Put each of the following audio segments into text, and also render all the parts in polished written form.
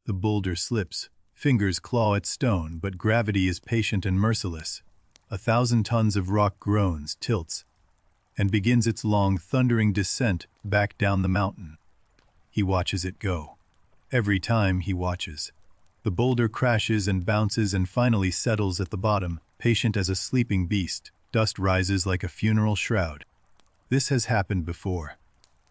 The boulder slips, fingers claw at stone, but gravity is patient and merciless. 1,000 tons of rock groans, tilts, and begins its long, thundering descent back down the mountain. He watches it go. Every time he watches, the boulder crashes and bounces and finally settles at the bottom, patient as a sleeping beast. Dust rises like a funeral shroud. This has happened before.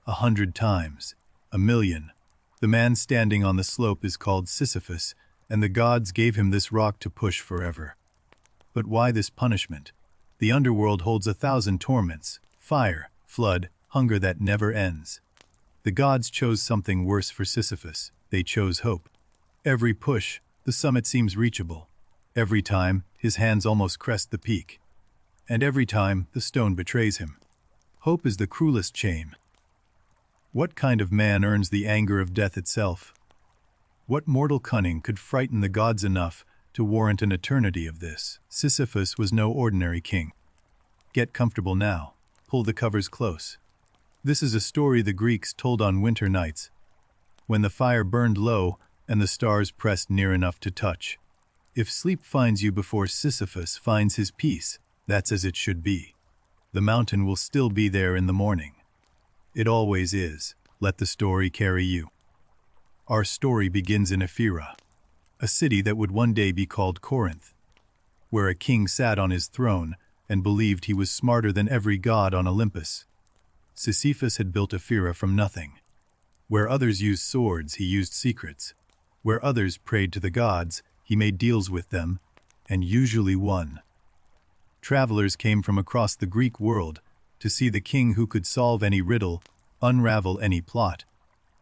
100 times. 1,000,000. The man standing on the slope is called Sisyphus, and the gods gave him this rock to push forever. But why this punishment? The underworld holds 1,000 torments, fire, flood, hunger that never ends. The gods chose something worse for Sisyphus. They chose hope. Every push, the summit seems reachable. Every time, his hands almost crest the peak. And every time, the stone betrays him. Hope is the cruelest shame. What kind of man earns the anger of death itself? What mortal cunning could frighten the gods enough to warrant an eternity of this? Sisyphus was no ordinary king. Get comfortable now. Pull the covers close. This is a story the Greeks told on winter nights, when the fire burned low and the stars pressed near enough to touch. If sleep finds you before Sisyphus finds his peace, that's as it should be. The mountain will still be there in the morning. It always is. Let the story carry you. Our story begins in Ephyra, a city that would one day be called Corinth, where a king sat on his throne and believed he was smarter than every god on Olympus. Sisyphus had built Ephyra from nothing. Where others used swords, he used secrets. Where others prayed to the gods, he made deals with them, and usually won. Travelers came from across the Greek world to see the king who could solve any riddle, unravel any plot,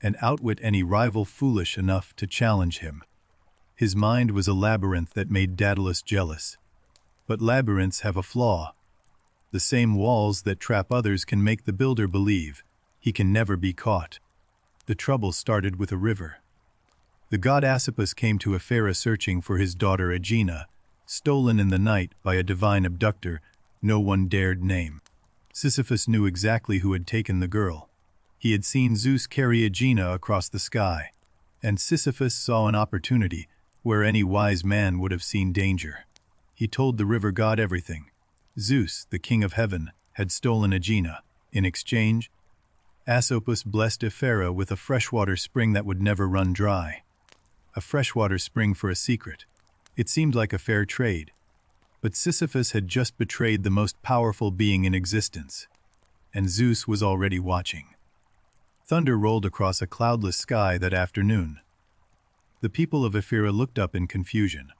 and outwit any rival foolish enough to challenge him. His mind was a labyrinth that made Daedalus jealous. But labyrinths have a flaw. The same walls that trap others can make the builder believe he can never be caught. The trouble started with a river. The god Sisyphus came to Ephyra searching for his daughter Aegina, stolen in the night by a divine abductor no one dared name. Sisyphus knew exactly who had taken the girl. He had seen Zeus carry Aegina across the sky, and Sisyphus saw an opportunity where any wise man would have seen danger. He told the river god everything. Zeus, the king of heaven, had stolen Aegina. In exchange, Sisyphus blessed Ephyra with a freshwater spring that would never run dry. A freshwater spring for a secret. It seemed like a fair trade. But Sisyphus had just betrayed the most powerful being in existence, and Zeus was already watching. Thunder rolled across a cloudless sky that afternoon. The people of Ephyra looked up in confusion.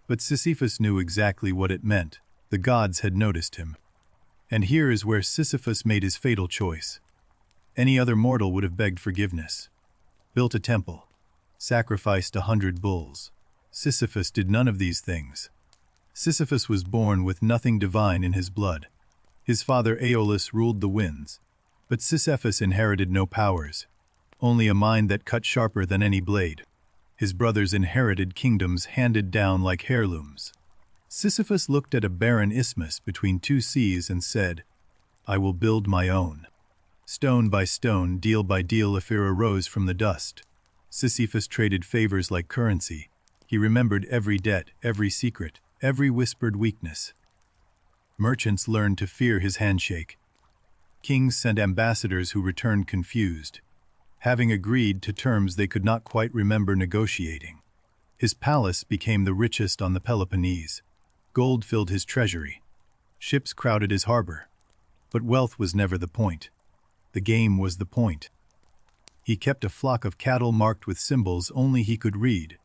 But Sisyphus knew exactly what it meant. The gods had noticed him. And here is where Sisyphus made his fatal choice. Any other mortal would have begged forgiveness, built a temple, sacrificed 100 bulls. Sisyphus did none of these things. Sisyphus was born with nothing divine in his blood. His father Aeolus ruled the winds, but Sisyphus inherited no powers, only a mind that cut sharper than any blade. His brothers inherited kingdoms handed down like heirlooms. Sisyphus looked at a barren isthmus between two seas and said, "I will build my own." Stone by stone, deal by deal, Ephyra rose from the dust. Sisyphus traded favors like currency. He remembered every debt, every secret, every whispered weakness. Merchants learned to fear his handshake. Kings sent ambassadors who returned confused, having agreed to terms they could not quite remember negotiating. His palace became the richest on the Peloponnese. Gold filled his treasury. Ships crowded his harbor. But wealth was never the point. The game was the point. He kept a flock of cattle marked with symbols only he could read,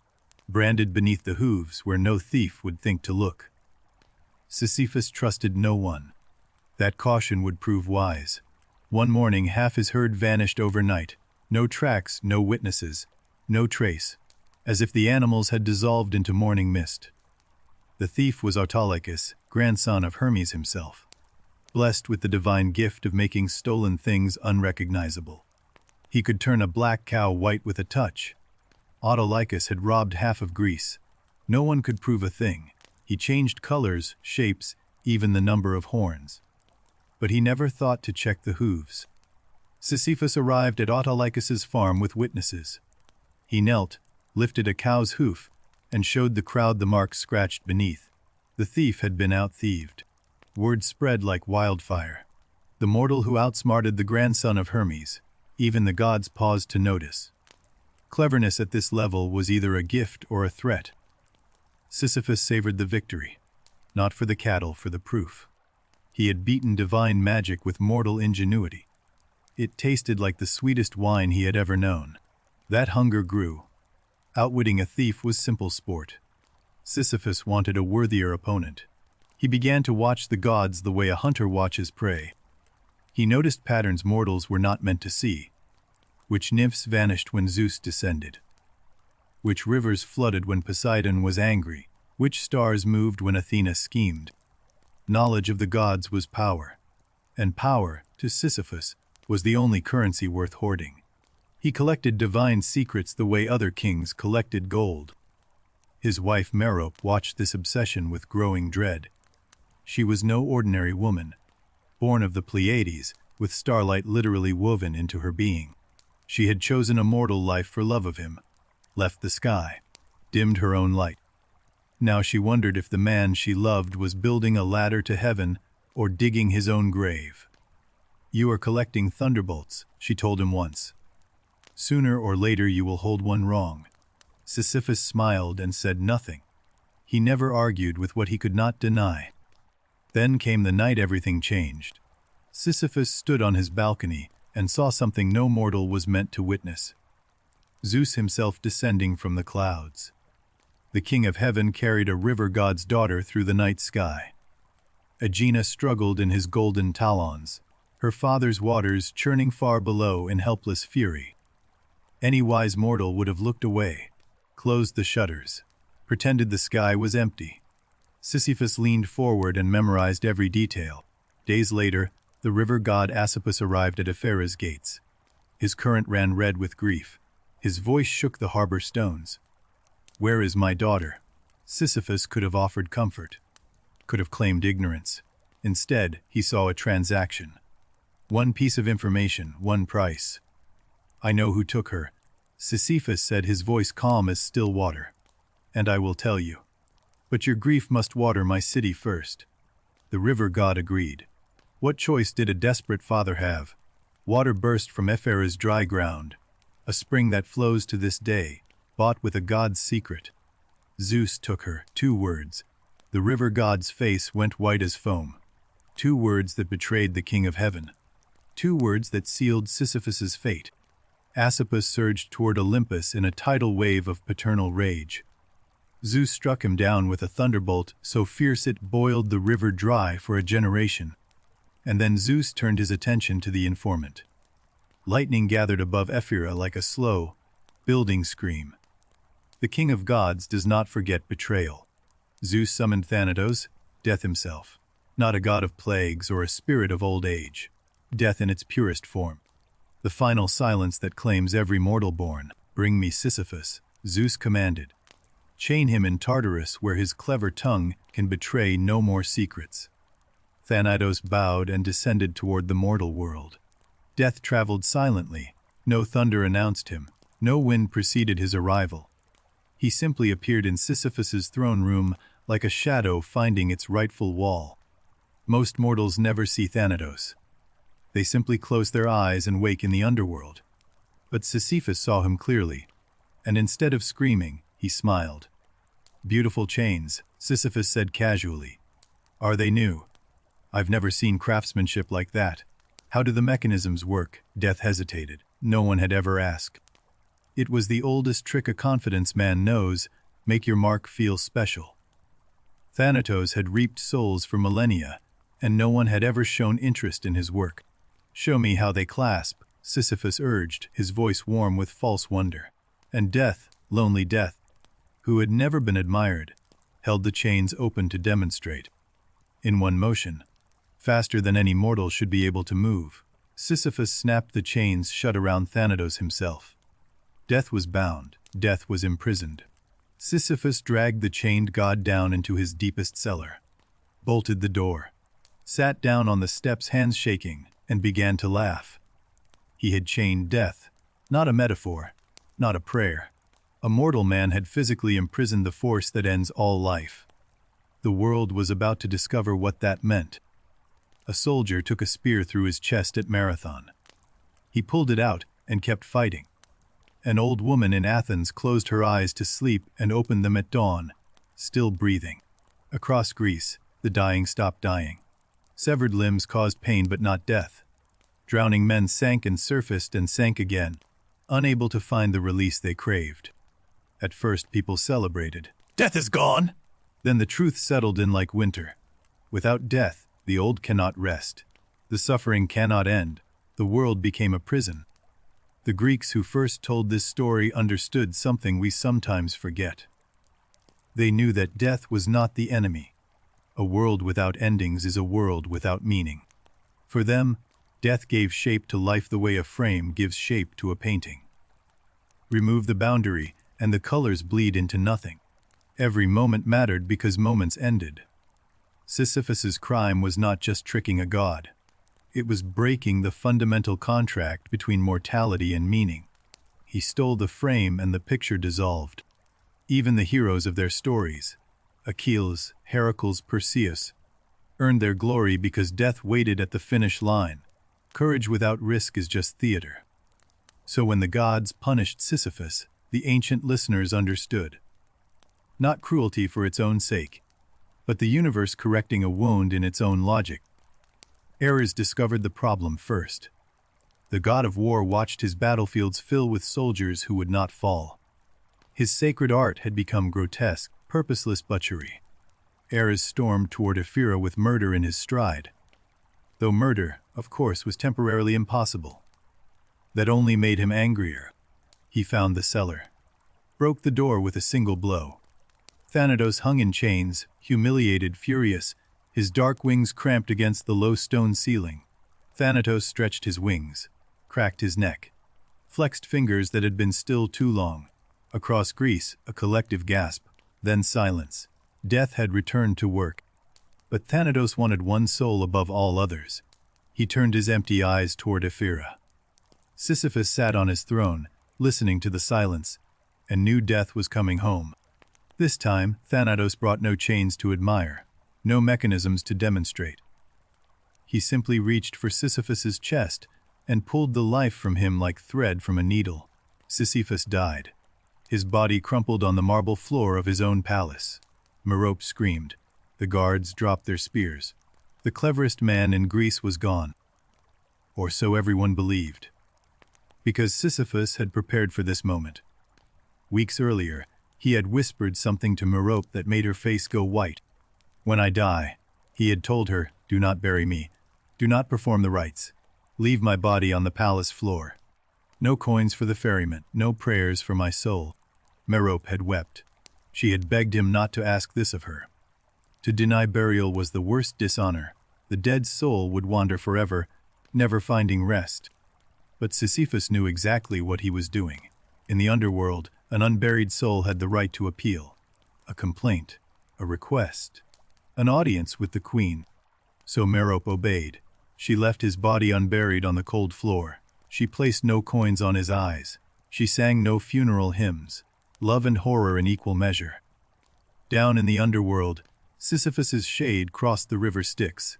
branded beneath the hooves where no thief would think to look. Sisyphus trusted no one. That caution would prove wise. One morning half his herd vanished overnight. No tracks, no witnesses, no trace, as if the animals had dissolved into morning mist. The thief was Autolycus, grandson of Hermes himself, blessed with the divine gift of making stolen things unrecognizable. He could turn a black cow white with a touch. Autolycus had robbed half of Greece. No one could prove a thing. He changed colors, shapes, even the number of horns. But he never thought to check the hooves. Sisyphus arrived at Autolycus's farm with witnesses. He knelt, lifted a cow's hoof, and showed the crowd the mark scratched beneath. The thief had been out-thieved. Word spread like wildfire. The mortal who outsmarted the grandson of Hermes. Even the gods paused to notice. Cleverness at this level was either a gift or a threat. Sisyphus savored the victory. Not for the cattle, for the proof. He had beaten divine magic with mortal ingenuity. It tasted like the sweetest wine he had ever known. That hunger grew. Outwitting a thief was simple sport. Sisyphus wanted a worthier opponent. He began to watch the gods the way a hunter watches prey. He noticed patterns mortals were not meant to see. Which nymphs vanished when Zeus descended? Which rivers flooded when Poseidon was angry? Which stars moved when Athena schemed? Knowledge of the gods was power. And power, to Sisyphus, was the only currency worth hoarding. He collected divine secrets the way other kings collected gold. His wife Merope watched this obsession with growing dread. She was no ordinary woman, born of the Pleiades, with starlight literally woven into her being. She had chosen a mortal life for love of him, left the sky, dimmed her own light. Now she wondered if the man she loved was building a ladder to heaven or digging his own grave. "You are collecting thunderbolts," she told him once. "Sooner or later you will hold one wrong." Sisyphus smiled and said nothing. He never argued with what he could not deny. Then came the night everything changed. Sisyphus stood on his balcony and saw something no mortal was meant to witness. Zeus himself descending from the clouds. The king of heaven carried a river god's daughter through the night sky. Aegina struggled in his golden talons, her father's waters churning far below in helpless fury. Any wise mortal would have looked away, closed the shutters, pretended the sky was empty. Sisyphus leaned forward and memorized every detail. Days later, the river god Sisyphus arrived at Ephyra's gates. His current ran red with grief. His voice shook the harbor stones. "Where is my daughter?" Sisyphus could have offered comfort, could have claimed ignorance. Instead, he saw a transaction. One piece of information, one price. "I know who took her," Sisyphus said, his voice calm as still water. "And I will tell you. But your grief must water my city first." The river god agreed. What choice did a desperate father have? Water burst from Ephyra's dry ground, a spring that flows to this day, bought with a god's secret. Zeus took her. 2 words. The river god's face went white as foam. 2 words that betrayed the king of heaven. 2 words that sealed Sisyphus's fate. Sisyphus surged toward Olympus in a tidal wave of paternal rage. Zeus struck him down with a thunderbolt so fierce it boiled the river dry for a generation. And then Zeus turned his attention to the informant. Lightning gathered above Ephyra like a slow, building scream. The king of gods does not forget betrayal. Zeus summoned Thanatos, death himself. Not a god of plagues or a spirit of old age. Death in its purest form. The final silence that claims every mortal born. "Bring me Sisyphus," Zeus commanded. "Chain him in Tartarus where his clever tongue can betray no more secrets." Thanatos bowed and descended toward the mortal world. Death traveled silently. No thunder announced him. No wind preceded his arrival. He simply appeared in Sisyphus's throne room like a shadow finding its rightful wall. Most mortals never see Thanatos. They simply close their eyes and wake in the underworld. But Sisyphus saw him clearly, and instead of screaming, he smiled. "Beautiful chains," Sisyphus said casually. "Are they new? I've never seen craftsmanship like that. How do the mechanisms work?" Death hesitated. No one had ever asked. "It was the oldest trick a confidence man knows, make your mark feel special." Thanatos had reaped souls for millennia, and no one had ever shown interest in his work. "Show me how they clasp," Sisyphus urged, his voice warm with false wonder. And Death, lonely Death, who had never been admired, held the chains open to demonstrate. In one motion, faster than any mortal should be able to move, Sisyphus snapped the chains shut around Thanatos himself. Death was bound, Death was imprisoned. Sisyphus dragged the chained god down into his deepest cellar, bolted the door, sat down on the steps hands shaking, and began to laugh. He had chained Death, not a metaphor, not a prayer. A mortal man had physically imprisoned the force that ends all life. The world was about to discover what that meant. A soldier took a spear through his chest at Marathon. He pulled it out and kept fighting. An old woman in Athens closed her eyes to sleep and opened them at dawn, still breathing. Across Greece, the dying stopped dying. Severed limbs caused pain but not death. Drowning men sank and surfaced and sank again, unable to find the release they craved. At first people celebrated. Death is gone! Then the truth settled in like winter. Without death, the old cannot rest. The suffering cannot end. The world became a prison. The Greeks who first told this story understood something we sometimes forget. They knew that death was not the enemy. A world without endings is a world without meaning. For them, death gave shape to life the way a frame gives shape to a painting. Remove the boundary, and the colors bleed into nothing. Every moment mattered because moments ended. Sisyphus's crime was not just tricking a god. It was breaking the fundamental contract between mortality and meaning. He stole the frame and the picture dissolved. Even the heroes of their stories, Achilles, Heracles, Perseus, earned their glory because death waited at the finish line. Courage without risk is just theater. So when the gods punished Sisyphus, the ancient listeners understood. Not cruelty for its own sake, but the universe correcting a wound in its own logic. Ares discovered the problem first. The god of war watched his battlefields fill with soldiers who would not fall. His sacred art had become grotesque, purposeless butchery. Ares stormed toward Ephyra with murder in his stride. Though murder, of course, was temporarily impossible. That only made him angrier. He found the cellar. Broke the door with a single blow. Thanatos hung in chains, humiliated, furious, his dark wings cramped against the low stone ceiling. Thanatos stretched his wings, cracked his neck, flexed fingers that had been still too long. Across Greece, a collective gasp, then silence. Death had returned to work. But Thanatos wanted one soul above all others. He turned his empty eyes toward Ephyra. Sisyphus sat on his throne, listening to the silence, and knew death was coming home. This time, Thanatos brought no chains to admire, no mechanisms to demonstrate. He simply reached for Sisyphus's chest and pulled the life from him like thread from a needle. Sisyphus died. His body crumpled on the marble floor of his own palace. Merope screamed. The guards dropped their spears. The cleverest man in Greece was gone. Or so everyone believed. Because Sisyphus had prepared for this moment. Weeks earlier, he had whispered something to Merope that made her face go white. When I die, he had told her, do not bury me. Do not perform the rites. Leave my body on the palace floor. No coins for the ferryman, no prayers for my soul. Merope had wept. She had begged him not to ask this of her. To deny burial was the worst dishonor. The dead soul would wander forever, never finding rest. But Sisyphus knew exactly what he was doing. In the underworld, an unburied soul had the right to appeal. A complaint, a request, an audience with the queen. So Merope obeyed. She left his body unburied on the cold floor. She placed no coins on his eyes. She sang no funeral hymns. Love and horror in equal measure. Down in the underworld, Sisyphus's shade crossed the river Styx.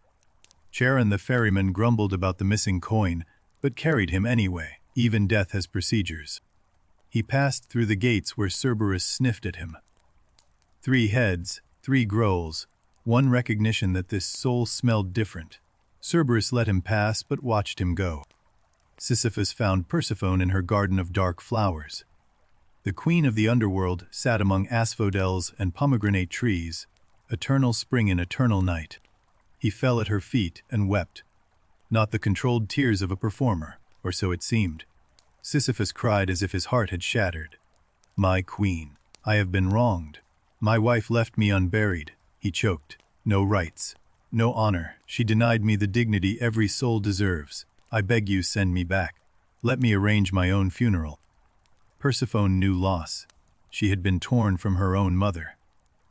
Charon the ferryman grumbled about the missing coin, but carried him anyway. Even death has procedures. He passed through the gates where Cerberus sniffed at him. 3 heads, 3 growls, one recognition that this soul smelled different. Cerberus let him pass but watched him go. Sisyphus found Persephone in her garden of dark flowers. The queen of the underworld sat among asphodels and pomegranate trees, eternal spring and eternal night. He fell at her feet and wept. Not the controlled tears of a performer, or so it seemed. Sisyphus cried as if his heart had shattered. My queen, I have been wronged. My wife left me unburied, he choked. No rights, no honor. She denied me the dignity every soul deserves. I beg you, send me back. Let me arrange my own funeral. Persephone knew loss. She had been torn from her own mother.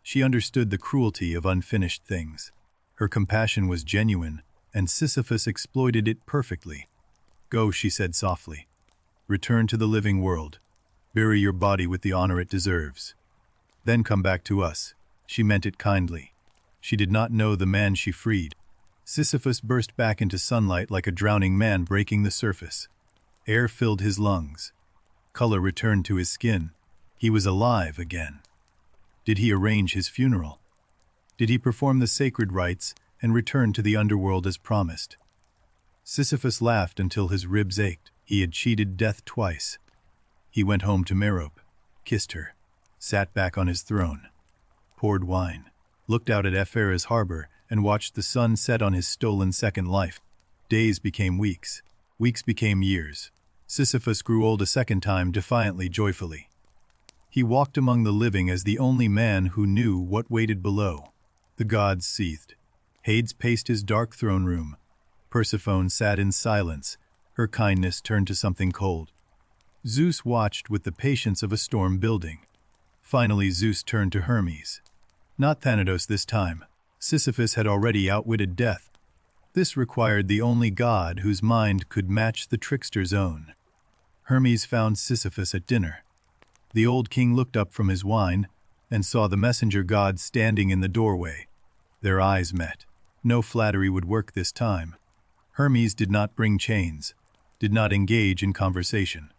She understood the cruelty of unfinished things. Her compassion was genuine, and Sisyphus exploited it perfectly. Go, she said softly. Return to the living world. Bury your body with the honor it deserves. Then come back to us. She meant it kindly. She did not know the man she freed. Sisyphus burst back into sunlight like a drowning man breaking the surface. Air filled his lungs. Color returned to his skin. He was alive again. Did he arrange his funeral? Did he perform the sacred rites and return to the underworld as promised? Sisyphus laughed until his ribs ached. He had cheated death twice. He went home to Merope, kissed her, sat back on his throne, poured wine, looked out at Ephyra's harbor, and watched the sun set on his stolen second life. Days became weeks. Weeks became years. Sisyphus grew old a second time, defiantly, joyfully. He walked among the living as the only man who knew what waited below. The gods seethed. Hades paced his dark throne room. Persephone sat in silence, her kindness turned to something cold. Zeus watched with the patience of a storm building. Finally Zeus turned to Hermes. Not Thanatos this time. Sisyphus had already outwitted death. This required the only god whose mind could match the trickster's own. Hermes found Sisyphus at dinner. The old king looked up from his wine and saw the messenger god standing in the doorway. Their eyes met. No flattery would work this time. Hermes did not bring chains, did not engage in conversation,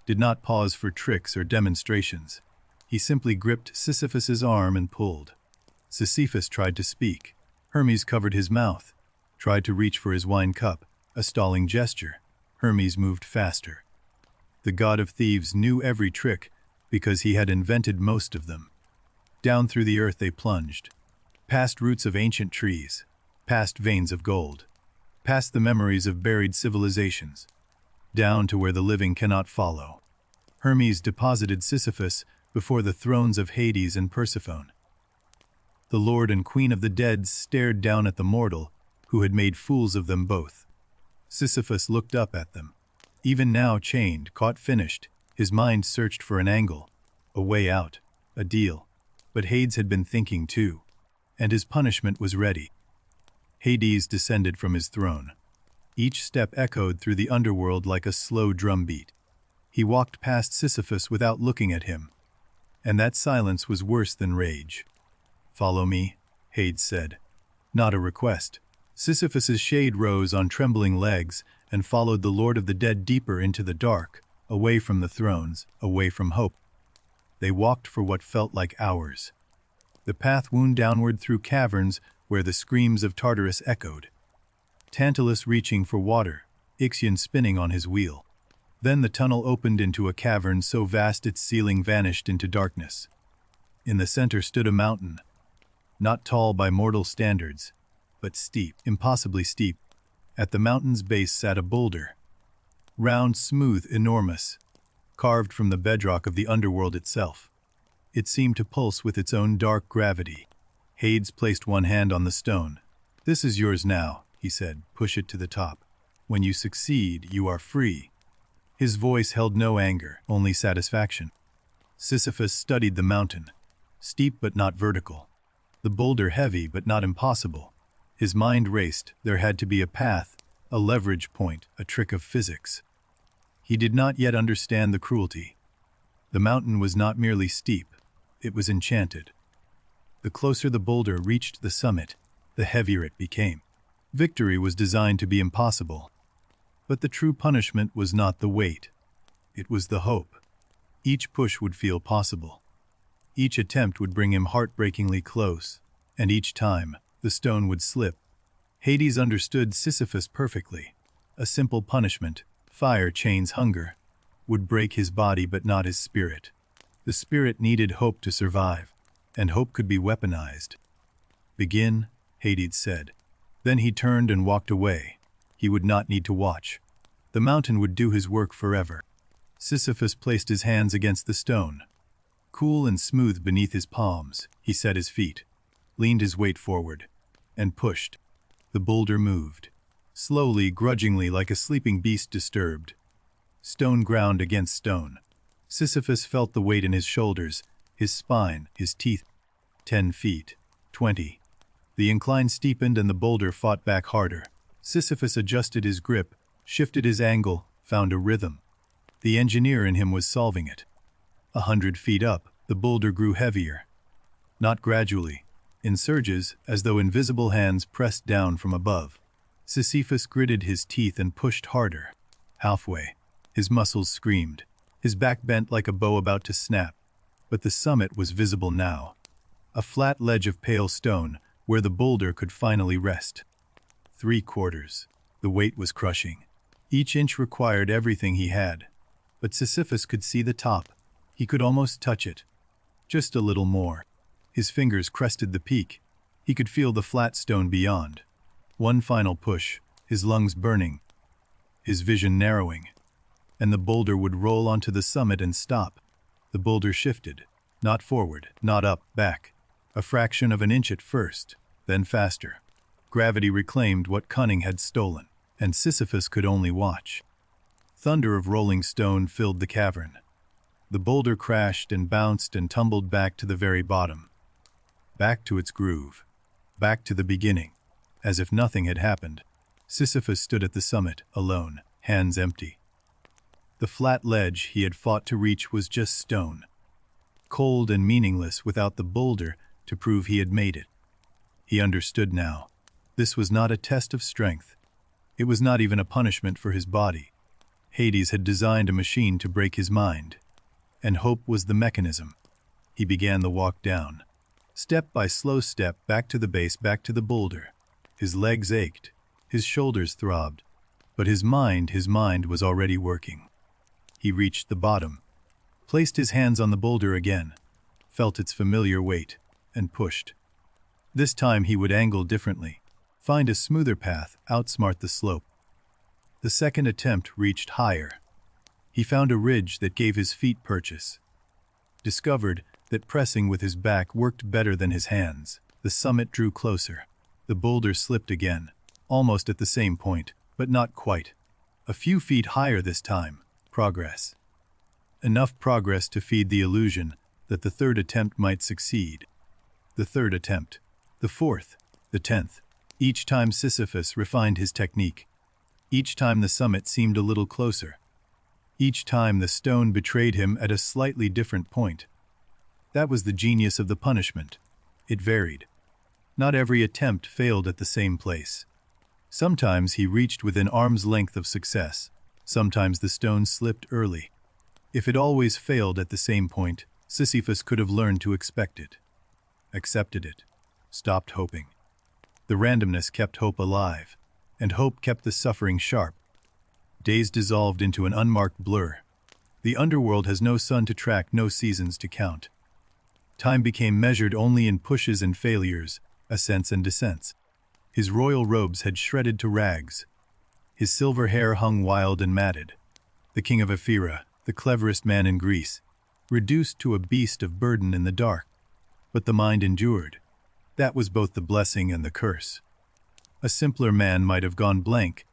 did not pause for tricks or demonstrations. He simply gripped Sisyphus's arm and pulled. Sisyphus tried to speak. Hermes covered his mouth, tried to reach for his wine cup, a stalling gesture. Hermes moved faster. The god of thieves knew every trick because he had invented most of them. Down through the earth they plunged, past roots of ancient trees, past veins of gold, past the memories of buried civilizations, down to where the living cannot follow. Hermes deposited Sisyphus before the thrones of Hades and Persephone. The lord and queen of the dead stared down at the mortal who had made fools of them both. Sisyphus looked up at them. Even now chained, caught, finished, his mind searched for an angle, a way out, a deal. But Hades had been thinking too, and his punishment was ready. Hades descended from his throne. Each step echoed through the underworld like a slow drumbeat. He walked past Sisyphus without looking at him, and that silence was worse than rage. "Follow me," Hades said. Not a request. Sisyphus's shade rose on trembling legs and followed the Lord of the Dead deeper into the dark, away from the thrones, away from hope. They walked for what felt like hours. The path wound downward through caverns where the screams of Tartarus echoed. Tantalus reaching for water, Ixion spinning on his wheel. Then the tunnel opened into a cavern so vast its ceiling vanished into darkness. In the center stood a mountain, not tall by mortal standards, but steep, impossibly steep. At the mountain's base sat a boulder, round, smooth, enormous, carved from the bedrock of the underworld itself. It seemed to pulse with its own dark gravity. Hades placed one hand on the stone. "This is yours now," he said. "Push it to the top. When you succeed, you are free." His voice held no anger, only satisfaction. Sisyphus studied the mountain, steep but not vertical. The boulder heavy but not impossible. His mind raced. There had to be a path, a leverage point, a trick of physics. He did not yet understand the cruelty. The mountain was not merely steep, it was enchanted. The closer the boulder reached the summit, the heavier it became. Victory was designed to be impossible. But the true punishment was not the weight. It was the hope. Each push would feel possible. Each attempt would bring him heartbreakingly close, and each time, the stone would slip. Hades understood Sisyphus perfectly. A simple punishment, fire chains hunger, would break his body but not his spirit. The spirit needed hope to survive, and hope could be weaponized. "Begin," Hades said. Then he turned and walked away. He would not need to watch. The mountain would do his work forever. Sisyphus placed his hands against the stone. Cool and smooth beneath his palms, he set his feet, leaned his weight forward, and pushed. The boulder moved, slowly, grudgingly, like a sleeping beast disturbed. Stone ground against stone. Sisyphus felt the weight in his shoulders, his spine, his teeth. 10 feet, 20. The incline steepened and the boulder fought back harder. Sisyphus adjusted his grip, shifted his angle, found a rhythm. The engineer in him was solving it. 100 feet up, the boulder grew heavier. Not gradually, in surges, as though invisible hands pressed down from above. Sisyphus gritted his teeth and pushed harder. Halfway, his muscles screamed. His back bent like a bow about to snap. But the summit was visible now. A flat ledge of pale stone, where the boulder could finally rest. 3/4. The weight was crushing. Each inch required everything he had. But Sisyphus could see the top. He could almost touch it. Just a little more. His fingers crested the peak. He could feel the flat stone beyond. One final push, his lungs burning, his vision narrowing. And the boulder would roll onto the summit and stop. The boulder shifted. Not forward, not up, back. A fraction of an inch at first, then faster. Gravity reclaimed what cunning had stolen, and Sisyphus could only watch. Thunder of rolling stone filled the cavern. The boulder crashed and bounced and tumbled back to the very bottom. Back to its groove. Back to the beginning. As if nothing had happened, Sisyphus stood at the summit, alone, hands empty. The flat ledge he had fought to reach was just stone. Cold and meaningless without the boulder to prove he had made it. He understood now. This was not a test of strength. It was not even a punishment for his body. Hades had designed a machine to break his mind. And hope was the mechanism. He began the walk down. Step by slow step, back to the base, back to the boulder. His legs ached. His shoulders throbbed. But his mind was already working. He reached the bottom, placed his hands on the boulder again, felt its familiar weight, and pushed. This time he would angle differently, find a smoother path, outsmart the slope. The second attempt reached higher. He found a ridge that gave his feet purchase. Discovered that pressing with his back worked better than his hands. The summit drew closer. The boulder slipped again, almost at the same point, but not quite. A few feet higher this time. Progress. Enough progress to feed the illusion that the third attempt might succeed. The third attempt. The fourth. The 10th. Each time Sisyphus refined his technique. Each time the summit seemed a little closer. Each time the stone betrayed him at a slightly different point. That was the genius of the punishment. It varied. Not every attempt failed at the same place. Sometimes he reached within arm's length of success. Sometimes the stone slipped early. If it always failed at the same point, Sisyphus could have learned to expect it. Accepted it. Stopped hoping. The randomness kept hope alive, and hope kept the suffering sharp. Days dissolved into an unmarked blur. The underworld has no sun to track, no seasons to count. Time became measured only in pushes and failures, ascents and descents. His royal robes had shredded to rags. His silver hair hung wild and matted. The king of Ephyra, the cleverest man in Greece, reduced to a beast of burden in the dark. But the mind endured. That was both the blessing and the curse. A simpler man might have gone blank,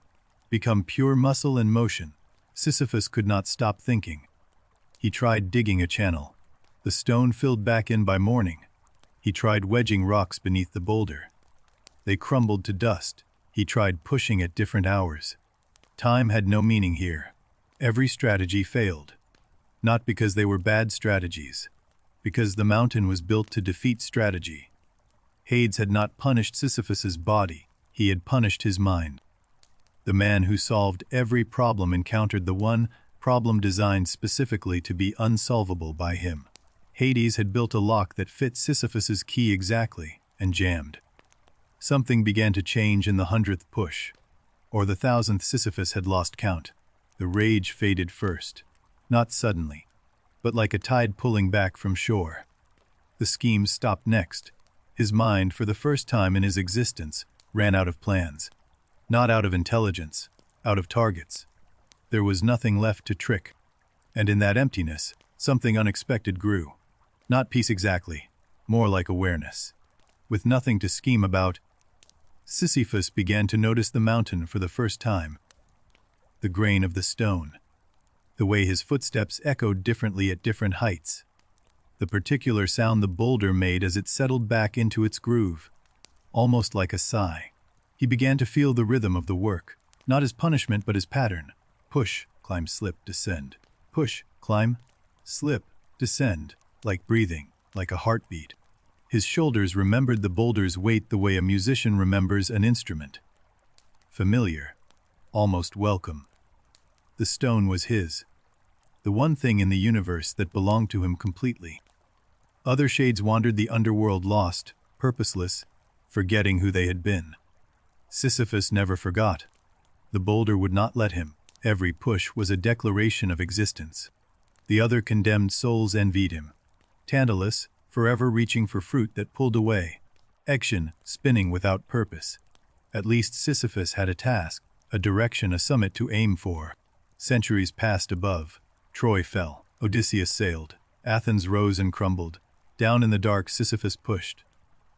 become pure muscle and motion. Sisyphus could not stop thinking. He tried digging a channel. The stone filled back in by morning. He tried wedging rocks beneath the boulder. They crumbled to dust. He tried pushing at different hours. Time had no meaning here. Every strategy failed. Not because they were bad strategies, because the mountain was built to defeat strategy. Hades had not punished Sisyphus's body, he had punished his mind. The man who solved every problem encountered the one problem designed specifically to be unsolvable by him. Hades had built a lock that fit Sisyphus's key exactly, and jammed. Something began to change in the 100th push, or the 1000th. Sisyphus had lost count. The rage faded first, not suddenly, but like a tide pulling back from shore. The scheme stopped next. His mind, for the first time in his existence, ran out of plans. Not out of intelligence, out of targets. There was nothing left to trick. And in that emptiness, something unexpected grew. Not peace exactly, more like awareness. With nothing to scheme about, Sisyphus began to notice the mountain for the first time. The grain of the stone. The way his footsteps echoed differently at different heights. The particular sound the boulder made as it settled back into its groove. Almost like a sigh. He began to feel the rhythm of the work, not as punishment but as pattern. Push, climb, slip, descend. Push, climb, slip, descend, like breathing, like a heartbeat. His shoulders remembered the boulder's weight the way a musician remembers an instrument. Familiar, almost welcome. The stone was his, the one thing in the universe that belonged to him completely. Other shades wandered the underworld lost, purposeless, forgetting who they had been. Sisyphus never forgot. The boulder would not let him. Every push was a declaration of existence. The other condemned souls envied him. Tantalus, forever reaching for fruit that pulled away. Ection, spinning without purpose. At least Sisyphus had a task, a direction, a summit to aim for. Centuries passed above. Troy fell. Odysseus sailed. Athens rose and crumbled. Down in the dark Sisyphus pushed.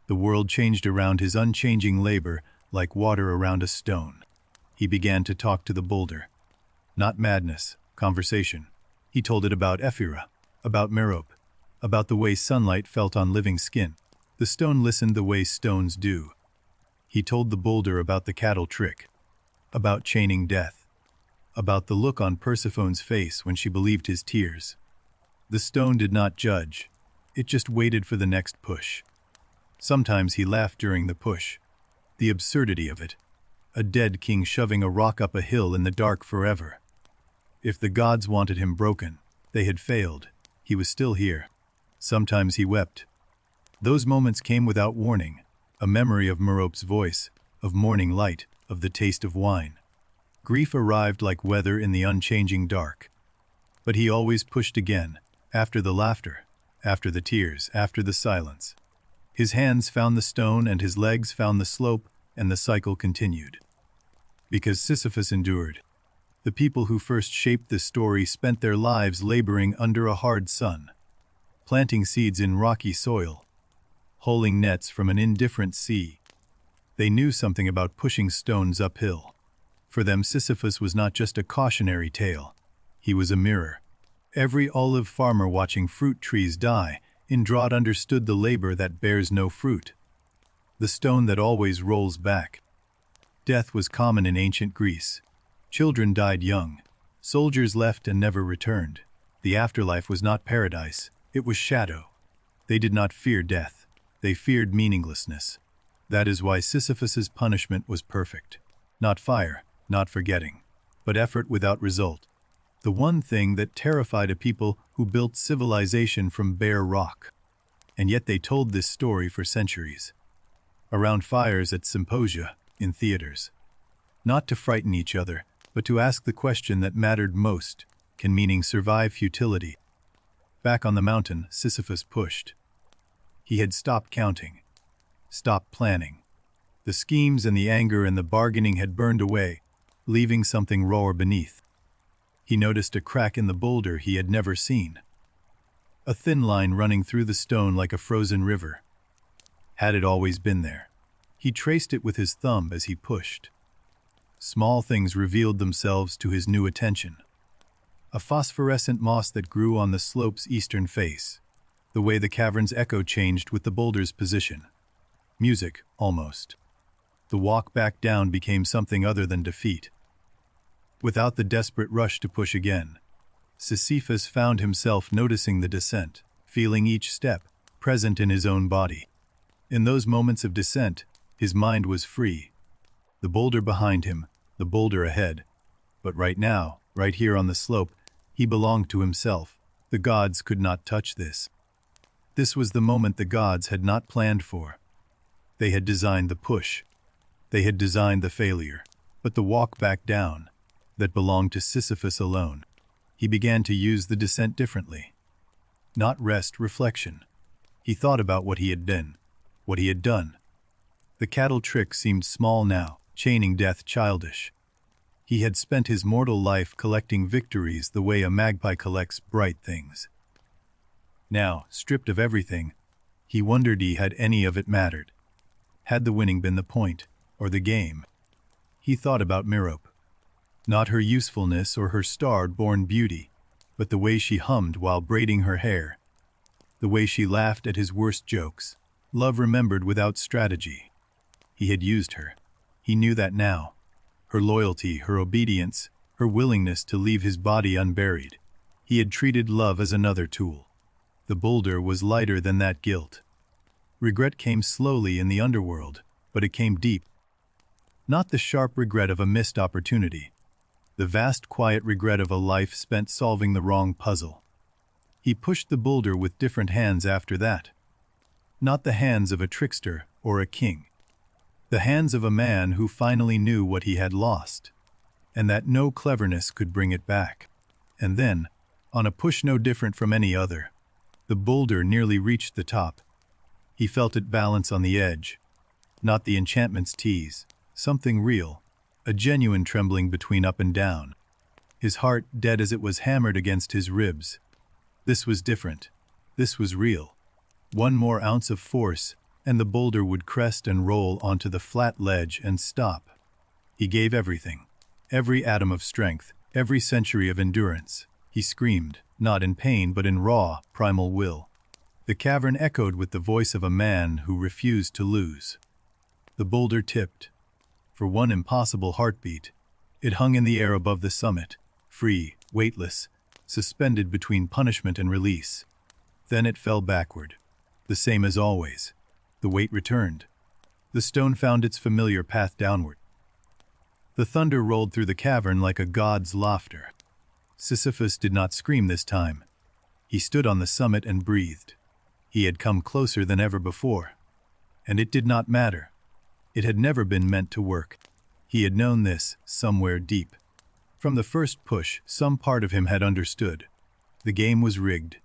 The world changed around his unchanging labor, like water around a stone. He began to talk to the boulder. Not madness, conversation. He told it about Ephira, about Merope, about the way sunlight felt on living skin. The stone listened the way stones do. He told the boulder about the cattle trick, about chaining death, about the look on Persephone's face when she believed his tears. The stone did not judge. It just waited for the next push. Sometimes he laughed during the push. The absurdity of it. A dead king shoving a rock up a hill in the dark forever. If the gods wanted him broken, they had failed. He was still here. Sometimes he wept. Those moments came without warning. A memory of Merope's voice, of morning light, of the taste of wine. Grief arrived like weather in the unchanging dark. But he always pushed again, after the laughter, after the tears, after the silence. His hands found the stone and his legs found the slope, and the cycle continued. Because Sisyphus endured. The people who first shaped this story spent their lives laboring under a hard sun, planting seeds in rocky soil, holing nets from an indifferent sea. They knew something about pushing stones uphill. For them, Sisyphus was not just a cautionary tale. He was a mirror. Every olive farmer watching fruit trees die in drought understood the labor that bears no fruit. The stone that always rolls back. Death was common in ancient Greece. Children died young. Soldiers left and never returned. The afterlife was not paradise, it was shadow. They did not fear death. They feared meaninglessness. That is why Sisyphus's punishment was perfect. Not fire, not forgetting, but effort without result. The one thing that terrified a people who built civilization from bare rock. And yet they told this story for centuries. Around fires at symposia, in theaters. Not to frighten each other, but to ask the question that mattered most: can meaning survive futility? Back on the mountain, Sisyphus pushed. He had stopped counting, stopped planning. The schemes and the anger and the bargaining had burned away, leaving something rawer beneath. He noticed a crack in the boulder he had never seen. A thin line running through the stone like a frozen river. Had it always been there? He traced it with his thumb as he pushed. Small things revealed themselves to his new attention. A phosphorescent moss that grew on the slope's eastern face. The way the cavern's echo changed with the boulder's position. Music, almost. The walk back down became something other than defeat. Without the desperate rush to push again, Sisyphus found himself noticing the descent, feeling each step, present in his own body. In those moments of descent, his mind was free. The boulder behind him, the boulder ahead. But right now, right here on the slope, he belonged to himself. The gods could not touch this. This was the moment the gods had not planned for. They had designed the push. They had designed the failure. But the walk back down, that belonged to Sisyphus alone. He began to use the descent differently. Not rest, reflection. He thought about what he had been, what he had done. The cattle trick seemed small now, chaining death childish. He had spent his mortal life collecting victories the way a magpie collects bright things. Now, stripped of everything, he wondered had any of it mattered. Had the winning been the point, or the game? He thought about Merope. Not her usefulness or her star-born beauty, but the way she hummed while braiding her hair. The way she laughed at his worst jokes. Love remembered without strategy. He had used her. He knew that now. Her loyalty, her obedience, her willingness to leave his body unburied. He had treated love as another tool. The boulder was lighter than that guilt. Regret came slowly in the underworld, but it came deep. Not the sharp regret of a missed opportunity, the vast quiet regret of a life spent solving the wrong puzzle. He pushed the boulder with different hands after that. Not the hands of a trickster or a king. The hands of a man who finally knew what he had lost, and that no cleverness could bring it back. And then, on a push no different from any other, the boulder nearly reached the top. He felt it balance on the edge. Not the enchantment's tease, something real, a genuine trembling between up and down. His heart dead as it was hammered against his ribs. This was different. This was real. One more ounce of force, and the boulder would crest and roll onto the flat ledge and stop. He gave everything. Every atom of strength, every century of endurance. He screamed, not in pain but in raw, primal will. The cavern echoed with the voice of a man who refused to lose. The boulder tipped. For one impossible heartbeat, it hung in the air above the summit, free, weightless, suspended between punishment and release. Then it fell backward, the same as always. The weight returned. The stone found its familiar path downward. The thunder rolled through the cavern like a god's laughter. Sisyphus did not scream this time. He stood on the summit and breathed. He had come closer than ever before. And it did not matter. It had never been meant to work. He had known this somewhere deep. From the first push, some part of him had understood. The game was rigged.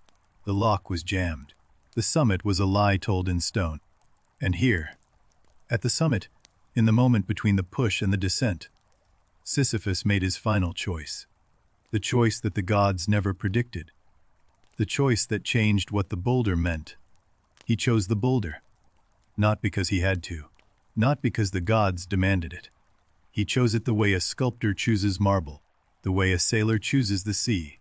The lock was jammed. The summit was a lie told in stone. And here, at the summit, in the moment between the push and the descent, Sisyphus made his final choice. The choice that the gods never predicted. The choice that changed what the boulder meant. He chose the boulder. Not because he had to. Not because the gods demanded it. He chose it the way a sculptor chooses marble, the way a sailor chooses the sea,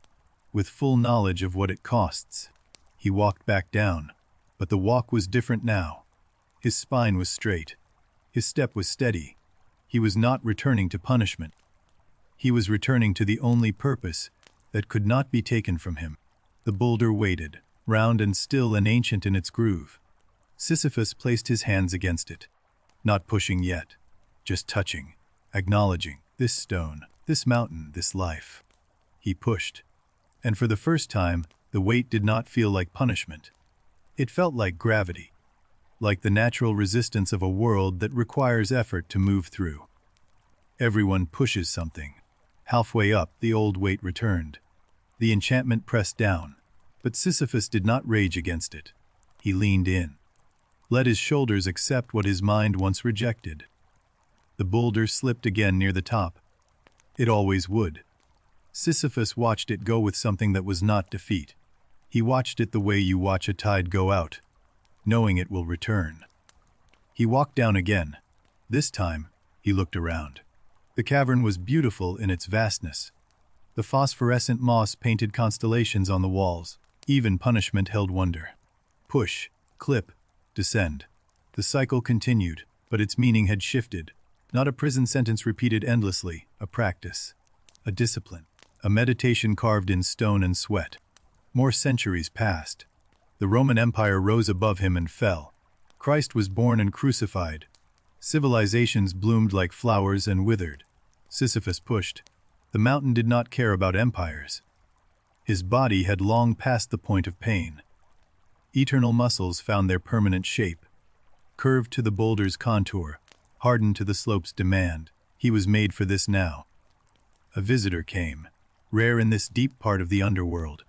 with full knowledge of what it costs. He walked back down, but the walk was different now. His spine was straight. His step was steady. He was not returning to punishment. He was returning to the only purpose that could not be taken from him. The boulder waited, round and still and ancient in its groove. Sisyphus placed his hands against it. Not pushing yet, just touching, acknowledging this stone, this mountain, this life. He pushed, and for the first time, the weight did not feel like punishment. It felt like gravity, like the natural resistance of a world that requires effort to move through. Everyone pushes something. Halfway up, the old weight returned. The enchantment pressed down, but Sisyphus did not rage against it. He leaned in. Let his shoulders accept what his mind once rejected. The boulder slipped again near the top. It always would. Sisyphus watched it go with something that was not defeat. He watched it the way you watch a tide go out, knowing it will return. He walked down again. This time, he looked around. The cavern was beautiful in its vastness. The phosphorescent moss painted constellations on the walls. Even punishment held wonder. Push, clip, descend. The cycle continued, but its meaning had shifted. Not a prison sentence repeated endlessly, a practice, a discipline, a meditation carved in stone and sweat. More centuries passed. The Roman Empire rose above him and fell. Christ was born and crucified. Civilizations bloomed like flowers and withered. Sisyphus pushed. The mountain did not care about empires. His body had long passed the point of pain. Eternal muscles found their permanent shape. Curved to the boulder's contour, hardened to the slope's demand. He was made for this now. A visitor came, rare in this deep part of the underworld.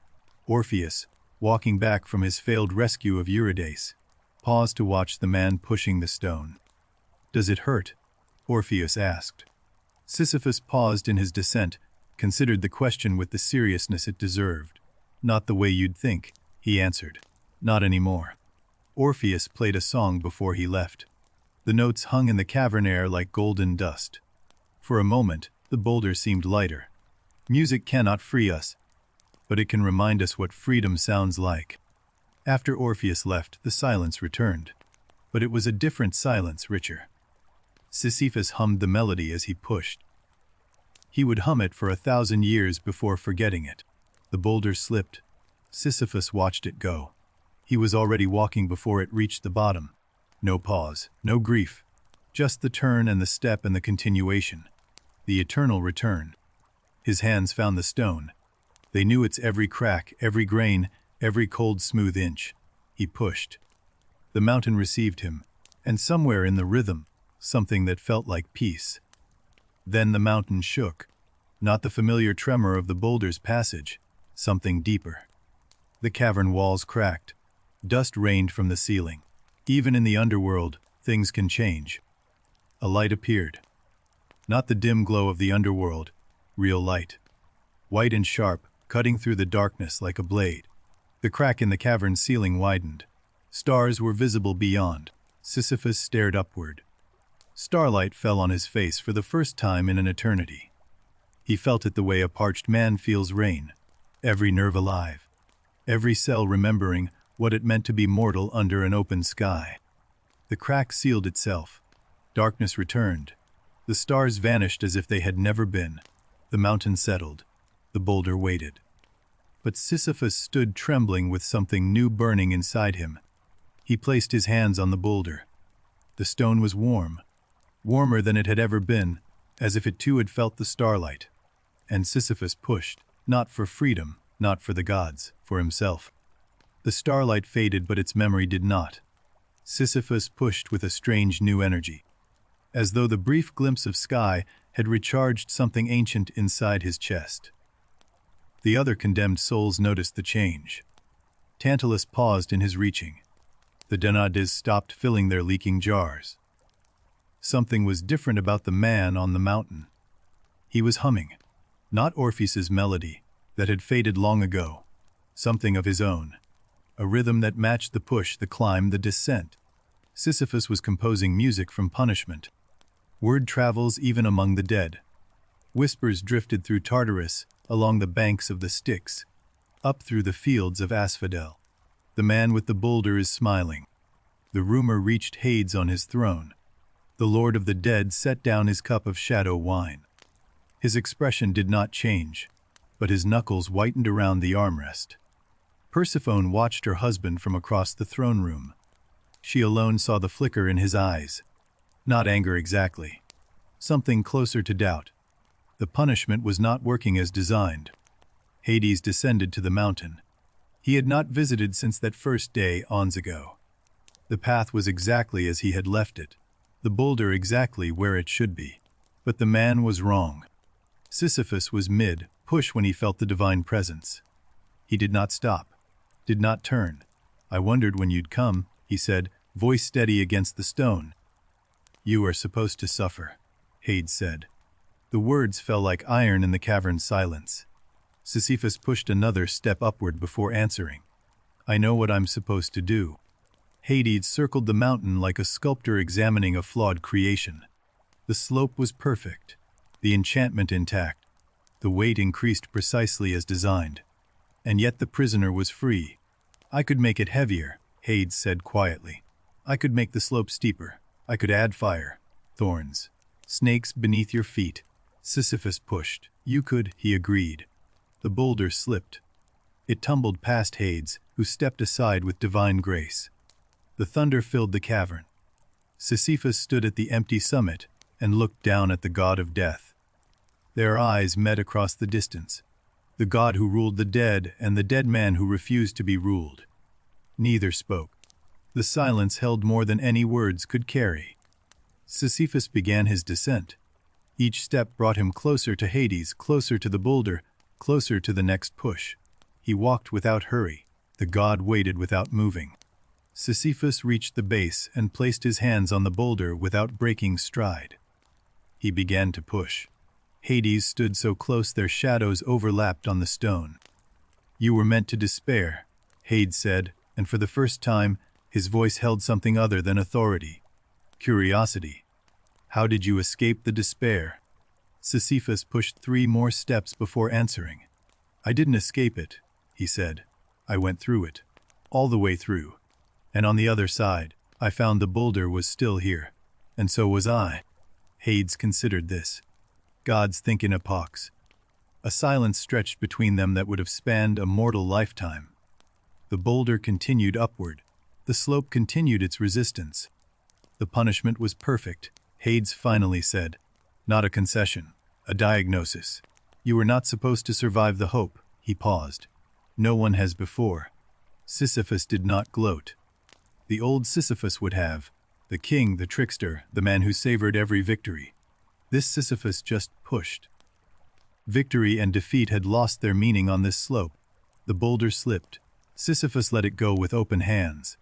Orpheus, walking back from his failed rescue of Eurydice, paused to watch the man pushing the stone. "Does it hurt?" Orpheus asked. Sisyphus paused in his descent, considered the question with the seriousness it deserved. "Not the way you'd think," he answered. "Not anymore." Orpheus played a song before he left. The notes hung in the cavern air like golden dust. For a moment, the boulder seemed lighter. Music cannot free us, but it can remind us what freedom sounds like. After Orpheus left, the silence returned. But it was a different silence, richer. Sisyphus hummed the melody as he pushed. He would hum it for 1,000 years before forgetting it. The boulder slipped. Sisyphus watched it go. He was already walking before it reached the bottom. No pause, no grief. Just the turn and the step and the continuation. The eternal return. His hands found the stone. They knew its every crack, every grain, every cold smooth inch. He pushed. The mountain received him, and somewhere in the rhythm, something that felt like peace. Then the mountain shook. Not the familiar tremor of the boulder's passage, something deeper. The cavern walls cracked. Dust rained from the ceiling. Even in the underworld, things can change. A light appeared. Not the dim glow of the underworld, real light. White and sharp, cutting through the darkness like a blade. The crack in the cavern's ceiling widened. Stars were visible beyond. Sisyphus stared upward. Starlight fell on his face for the first time in an eternity. He felt it the way a parched man feels rain, every nerve alive, every cell remembering what it meant to be mortal under an open sky. The crack sealed itself. Darkness returned. The stars vanished as if they had never been. The mountain settled. The boulder waited. But Sisyphus stood trembling with something new burning inside him. He placed his hands on the boulder. The stone was warm, warmer than it had ever been, as if it too had felt the starlight. And Sisyphus pushed, not for freedom, not for the gods, for himself. The starlight faded, but its memory did not. Sisyphus pushed with a strange new energy, as though the brief glimpse of sky had recharged something ancient inside his chest. The other condemned souls noticed the change. Tantalus paused in his reaching. The Danades stopped filling their leaking jars. Something was different about the man on the mountain. He was humming, not Orpheus's melody that had faded long ago, something of his own, a rhythm that matched the push, the climb, the descent. Sisyphus was composing music from punishment. Word travels even among the dead. Whispers drifted through Tartarus, along the banks of the Styx, up through the fields of Asphodel. The man with the boulder is smiling. The rumor reached Hades on his throne. The Lord of the Dead set down his cup of shadow wine. His expression did not change, but his knuckles whitened around the armrest. Persephone watched her husband from across the throne room. She alone saw the flicker in his eyes. Not anger exactly. Something closer to doubt. The punishment was not working as designed. Hades descended to the mountain. He had not visited since that first day aeons ago. The path was exactly as he had left it, the boulder exactly where it should be. But the man was wrong. Sisyphus was mid-push when he felt the divine presence. He did not stop, did not turn. "I wondered when you'd come," he said, voice steady against the stone. "You are supposed to suffer," Hades said. The words fell like iron in the cavern's silence. Sisyphus pushed another step upward before answering. "I know what I'm supposed to do." Hades circled the mountain like a sculptor examining a flawed creation. The slope was perfect, the enchantment intact, the weight increased precisely as designed. And yet the prisoner was free. "I could make it heavier," Hades said quietly. "I could make the slope steeper. I could add fire, thorns, snakes beneath your feet." Sisyphus pushed. "You could," he agreed. The boulder slipped. It tumbled past Hades, who stepped aside with divine grace. The thunder filled the cavern. Sisyphus stood at the empty summit and looked down at the god of death. Their eyes met across the distance, the god who ruled the dead and the dead man who refused to be ruled. Neither spoke. The silence held more than any words could carry. Sisyphus began his descent. Each step brought him closer to Hades, closer to the boulder, closer to the next push. He walked without hurry. The god waited without moving. Sisyphus reached the base and placed his hands on the boulder without breaking stride. He began to push. Hades stood so close their shadows overlapped on the stone. "You were meant to despair," Hades said, and for the first time, his voice held something other than authority. Curiosity. "How did you escape the despair?" Sisyphus pushed 3 more steps before answering. "I didn't escape it," he said. "I went through it, all the way through. And on the other side, I found the boulder was still here. And so was I." Hades considered this. Gods think in epochs. A silence stretched between them that would have spanned a mortal lifetime. The boulder continued upward. The slope continued its resistance. The punishment was perfect, Hades finally said. Not a concession, a diagnosis. You were not supposed to survive the hope. He paused. No one has before. Sisyphus did not gloat. The old Sisyphus would have. The king, the trickster, the man who savored every victory. This Sisyphus just pushed. Victory and defeat had lost their meaning on this slope. The boulder slipped. Sisyphus let it go with open hands.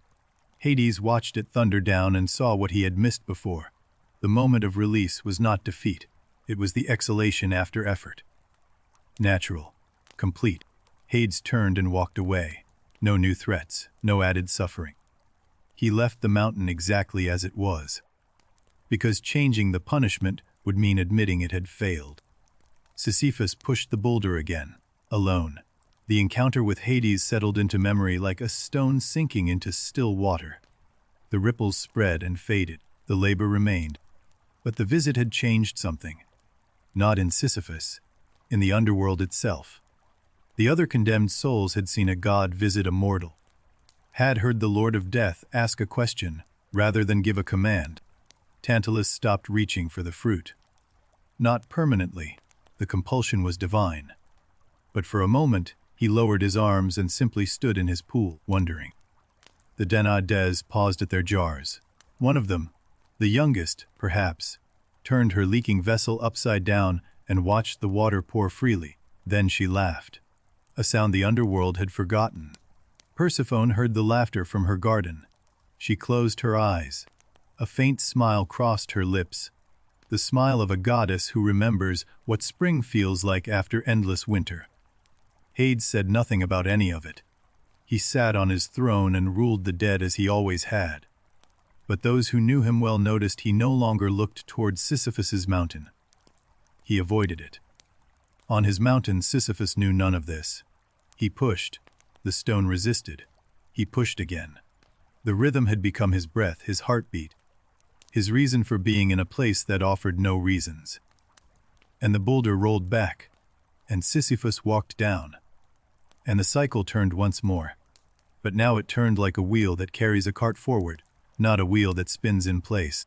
Hades watched it thunder down and saw what he had missed before. The moment of release was not defeat. It was the exhalation after effort. Natural. Complete. Hades turned and walked away. No new threats, no added suffering. He left the mountain exactly as it was. Because changing the punishment would mean admitting it had failed. Sisyphus pushed the boulder again, alone. The encounter with Hades settled into memory like a stone sinking into still water. The ripples spread and faded. The labor remained. But the visit had changed something. Not in Sisyphus, in the underworld itself. The other condemned souls had seen a god visit a mortal. Had heard the Lord of Death ask a question rather than give a command. Tantalus stopped reaching for the fruit. Not permanently. The compulsion was divine. But for a moment, he lowered his arms and simply stood in his pool, wondering. The Denades paused at their jars. One of them, the youngest, perhaps, turned her leaking vessel upside down and watched the water pour freely. Then she laughed. A sound the underworld had forgotten. Persephone heard the laughter from her garden. She closed her eyes. A faint smile crossed her lips. The smile of a goddess who remembers what spring feels like after endless winter. Hades said nothing about any of it. He sat on his throne and ruled the dead as he always had. But those who knew him well noticed he no longer looked towards Sisyphus's mountain. He avoided it. On his mountain, Sisyphus knew none of this. He pushed. The stone resisted. He pushed again. The rhythm had become his breath, his heartbeat, his reason for being in a place that offered no reasons. And the boulder rolled back, and Sisyphus walked down. And the cycle turned once more. But now it turned like a wheel that carries a cart forward, not a wheel that spins in place.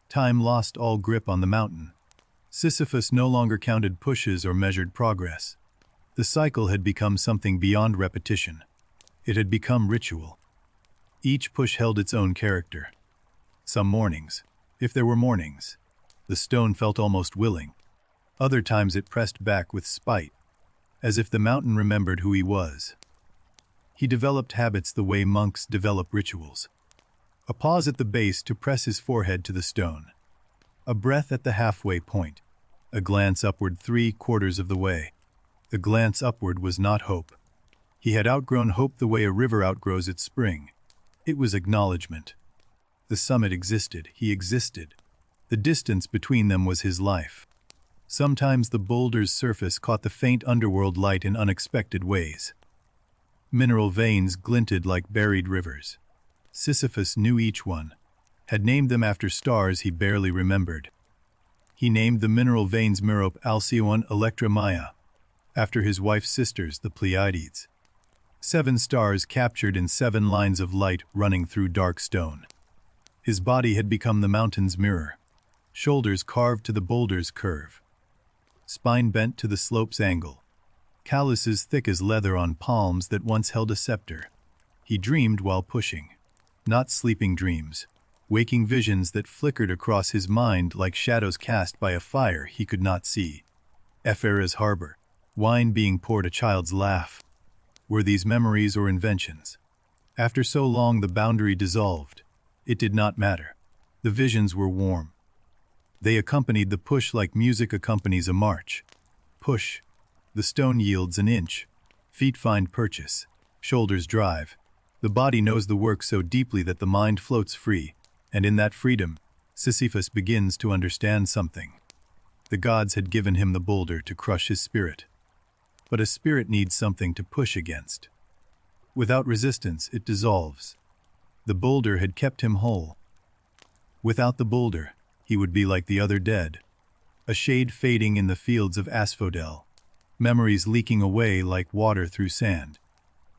Time lost all grip on the mountain. Sisyphus no longer counted pushes or measured progress. The cycle had become something beyond repetition. It had become ritual. Each push held its own character. Some mornings, if there were mornings, the stone felt almost willing. Other times it pressed back with spite, as if the mountain remembered who he was. He developed habits the way monks develop rituals. A pause at the base to press his forehead to the stone. A breath at the halfway point. A glance upward 3/4 of the way. The glance upward was not hope. He had outgrown hope the way a river outgrows its spring. It was acknowledgement. The summit existed. He existed. The distance between them was his life. Sometimes the boulder's surface caught the faint underworld light in unexpected ways. Mineral veins glinted like buried rivers. Sisyphus knew each one, had named them after stars he barely remembered. He named the mineral veins Merope, Alcyone, Electra, Maya, after his wife's sisters, the Pleiades. 7 stars captured in 7 lines of light running through dark stone. His body had become the mountain's mirror, shoulders carved to the boulder's curve, spine bent to the slope's angle, calluses thick as leather on palms that once held a scepter. He dreamed while pushing, not sleeping dreams, waking visions that flickered across his mind like shadows cast by a fire he could not see. Ephera's harbor, wine being poured, a child's laugh. Were these memories or inventions? After so long the boundary dissolved. It did not matter. The visions were warm. They accompanied the push like music accompanies a march. Push. The stone yields an inch. Feet find purchase. Shoulders drive. The body knows the work so deeply that the mind floats free, and in that freedom, Sisyphus begins to understand something. The gods had given him the boulder to crush his spirit. But a spirit needs something to push against. Without resistance, it dissolves. The boulder had kept him whole. Without the boulder, he would be like the other dead. A shade fading in the fields of asphodel. Memories leaking away like water through sand.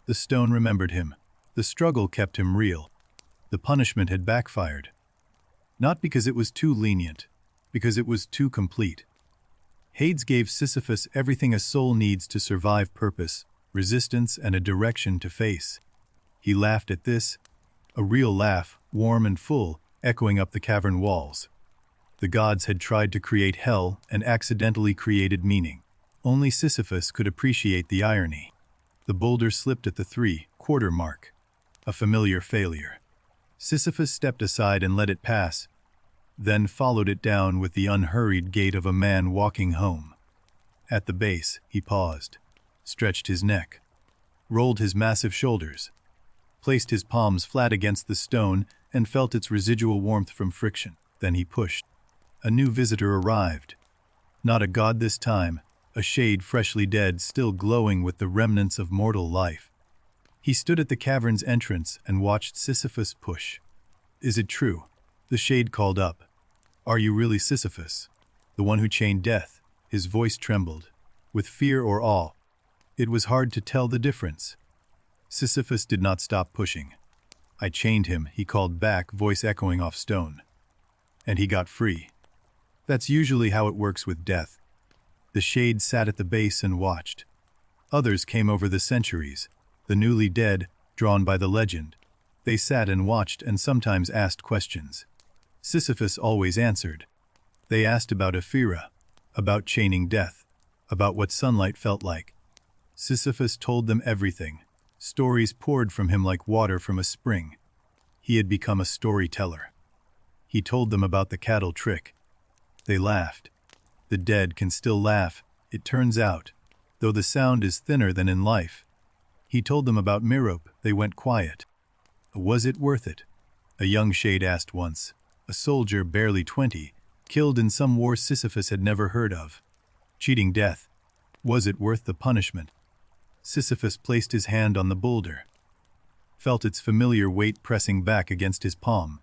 The stone remembered him. The struggle kept him real. The punishment had backfired. Not because it was too lenient, because it was too complete. Hades gave Sisyphus everything a soul needs to survive: purpose, resistance, and a direction to face. He laughed at this, a real laugh, warm and full, echoing up the cavern walls. The gods had tried to create hell and accidentally created meaning. Only Sisyphus could appreciate the irony. The boulder slipped at the 3/4 mark. A familiar failure. Sisyphus stepped aside and let it pass, then followed it down with the unhurried gait of a man walking home. At the base, he paused, stretched his neck, rolled his massive shoulders, placed his palms flat against the stone, and felt its residual warmth from friction. Then he pushed. A new visitor arrived. Not a god this time, a shade freshly dead, still glowing with the remnants of mortal life. He stood at the cavern's entrance and watched Sisyphus push. "Is it true?" The shade called up. "Are you really Sisyphus, the one who chained death?" His voice trembled, with fear or awe. It was hard to tell the difference. Sisyphus did not stop pushing. "I chained him," he called back, voice echoing off stone. "And he got free." That's usually how it works with death. The shade sat at the base and watched. Others came over the centuries, the newly dead, drawn by the legend. They sat and watched and sometimes asked questions. Sisyphus always answered. They asked about Ephira, about chaining death, about what sunlight felt like. Sisyphus told them everything. Stories poured from him like water from a spring. He had become a storyteller. He told them about the cattle trick. They laughed. The dead can still laugh, it turns out, though the sound is thinner than in life. He told them about Merope. They went quiet. Was it worth it? A young shade asked once. A soldier, barely 20, killed in some war Sisyphus had never heard of. Cheating death. Was it worth the punishment? Sisyphus placed his hand on the boulder, felt its familiar weight pressing back against his palm.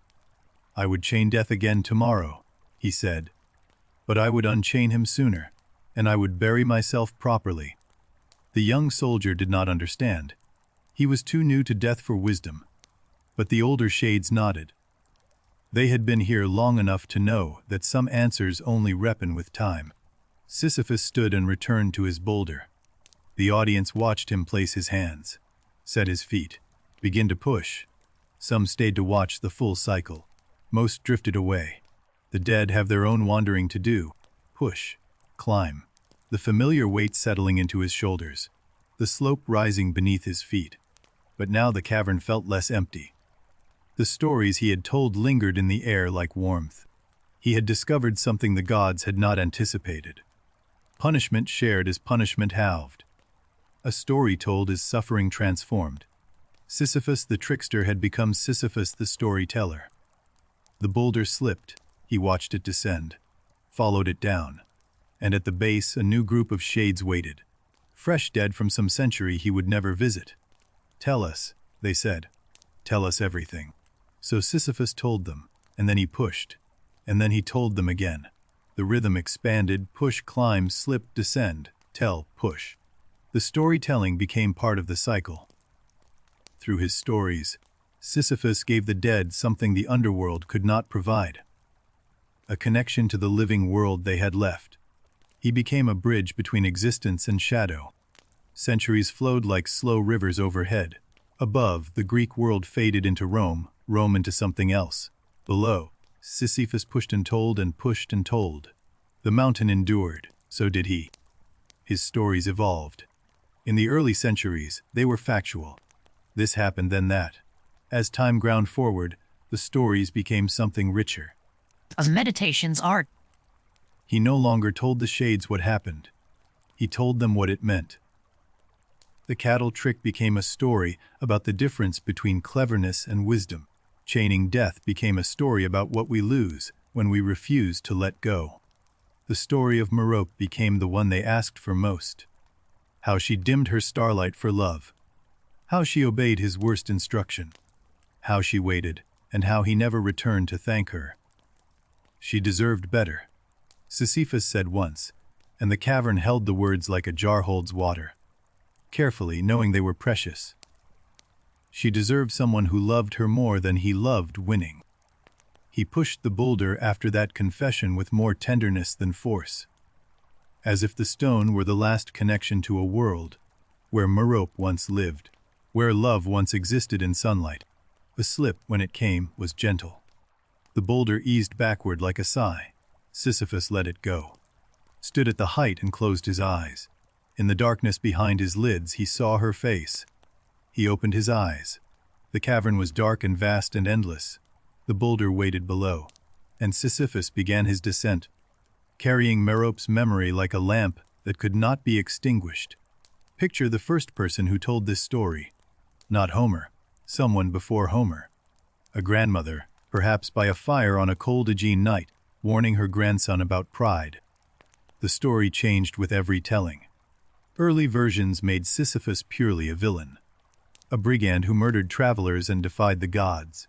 "I would chain death again tomorrow," he said. "But I would unchain him sooner, and I would bury myself properly." The young soldier did not understand. He was too new to death for wisdom. But the older shades nodded. They had been here long enough to know that some answers only ripen with time. Sisyphus stood and returned to his boulder. The audience watched him place his hands, set his feet, begin to push. Some stayed to watch the full cycle. Most drifted away. The dead have their own wandering to do. Push, climb. The familiar weight settling into his shoulders. The slope rising beneath his feet. But now the cavern felt less empty. The stories he had told lingered in the air like warmth. He had discovered something the gods had not anticipated. Punishment shared is punishment halved. A story told is suffering transformed. Sisyphus the trickster had become Sisyphus the storyteller. The boulder slipped. He watched it descend, followed it down, and at the base a new group of shades waited, fresh dead from some century he would never visit. "Tell us," they said. "Tell us everything." So Sisyphus told them, and then he pushed, and then he told them again. The rhythm expanded: push, climb, slip, descend, tell, push. The storytelling became part of the cycle. Through his stories, Sisyphus gave the dead something the underworld could not provide: a connection to the living world they had left. He became a bridge between existence and shadow. Centuries flowed like slow rivers overhead. Above, the Greek world faded into Rome, Rome into something else. Below, Sisyphus pushed and told and pushed and told. The mountain endured, so did he. His stories evolved. In the early centuries, they were factual. This happened, then that. As time ground forward, the stories became something richer. Of meditation's art. He no longer told the shades what happened. He told them what it meant. The cattle trick became a story about the difference between cleverness and wisdom. Chaining death became a story about what we lose when we refuse to let go. The story of Merope became the one they asked for most. How she dimmed her starlight for love. How she obeyed his worst instruction. How she waited, and how he never returned to thank her. She deserved better, Sisyphus said once, and the cavern held the words like a jar holds water. Carefully, knowing they were precious. She deserved someone who loved her more than he loved winning. He pushed the boulder after that confession with more tenderness than force, as if the stone were the last connection to a world where Merope once lived, where love once existed in sunlight. The slip, when it came, was gentle. The boulder eased backward like a sigh. Sisyphus let it go, stood at the height and closed his eyes. In the darkness behind his lids he saw her face. He opened his eyes. The cavern was dark and vast and endless. The boulder waited below, and Sisyphus began his descent, carrying Merope's memory like a lamp that could not be extinguished. Picture the first person who told this story. Not Homer, someone before Homer. A grandmother, perhaps by a fire on a cold Aegean night, warning her grandson about pride. The story changed with every telling. Early versions made Sisyphus purely a villain, a brigand who murdered travelers and defied the gods.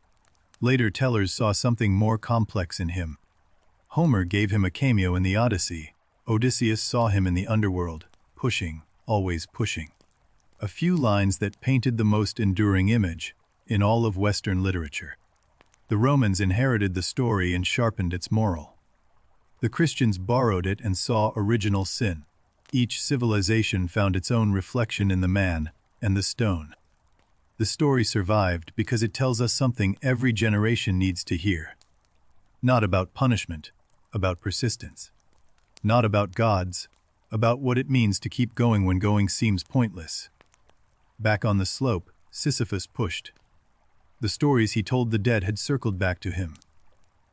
Later tellers saw something more complex in him. Homer gave him a cameo in the Odyssey. Odysseus saw him in the underworld, pushing, always pushing. A few lines that painted the most enduring image in all of Western literature. The Romans inherited the story and sharpened its moral. The Christians borrowed it and saw original sin. Each civilization found its own reflection in the man and the stone. The story survived because it tells us something every generation needs to hear. Not about punishment, about persistence. Not about gods, about what it means to keep going when going seems pointless. Back on the slope, Sisyphus pushed. The stories he told the dead had circled back to him,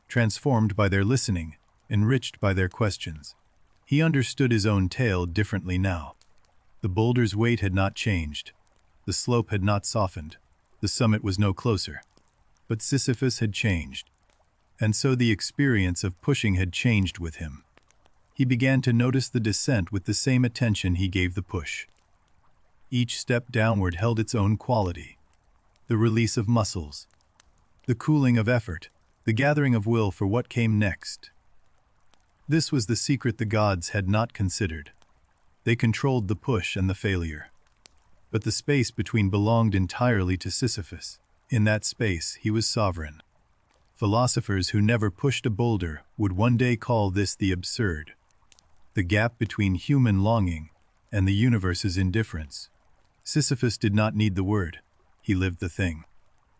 transformed by their listening, enriched by their questions. He understood his own tale differently now. The boulder's weight had not changed. The slope had not softened. The summit was no closer. But Sisyphus had changed. And so the experience of pushing had changed with him. He began to notice the descent with the same attention he gave the push. Each step downward held its own quality. The release of muscles, the cooling of effort, the gathering of will for what came next. This was the secret the gods had not considered. They controlled the push and the failure. But the space between belonged entirely to Sisyphus. In that space, he was sovereign. Philosophers who never pushed a boulder would one day call this the absurd. The gap between human longing and the universe's indifference. Sisyphus did not need the word. He lived the thing.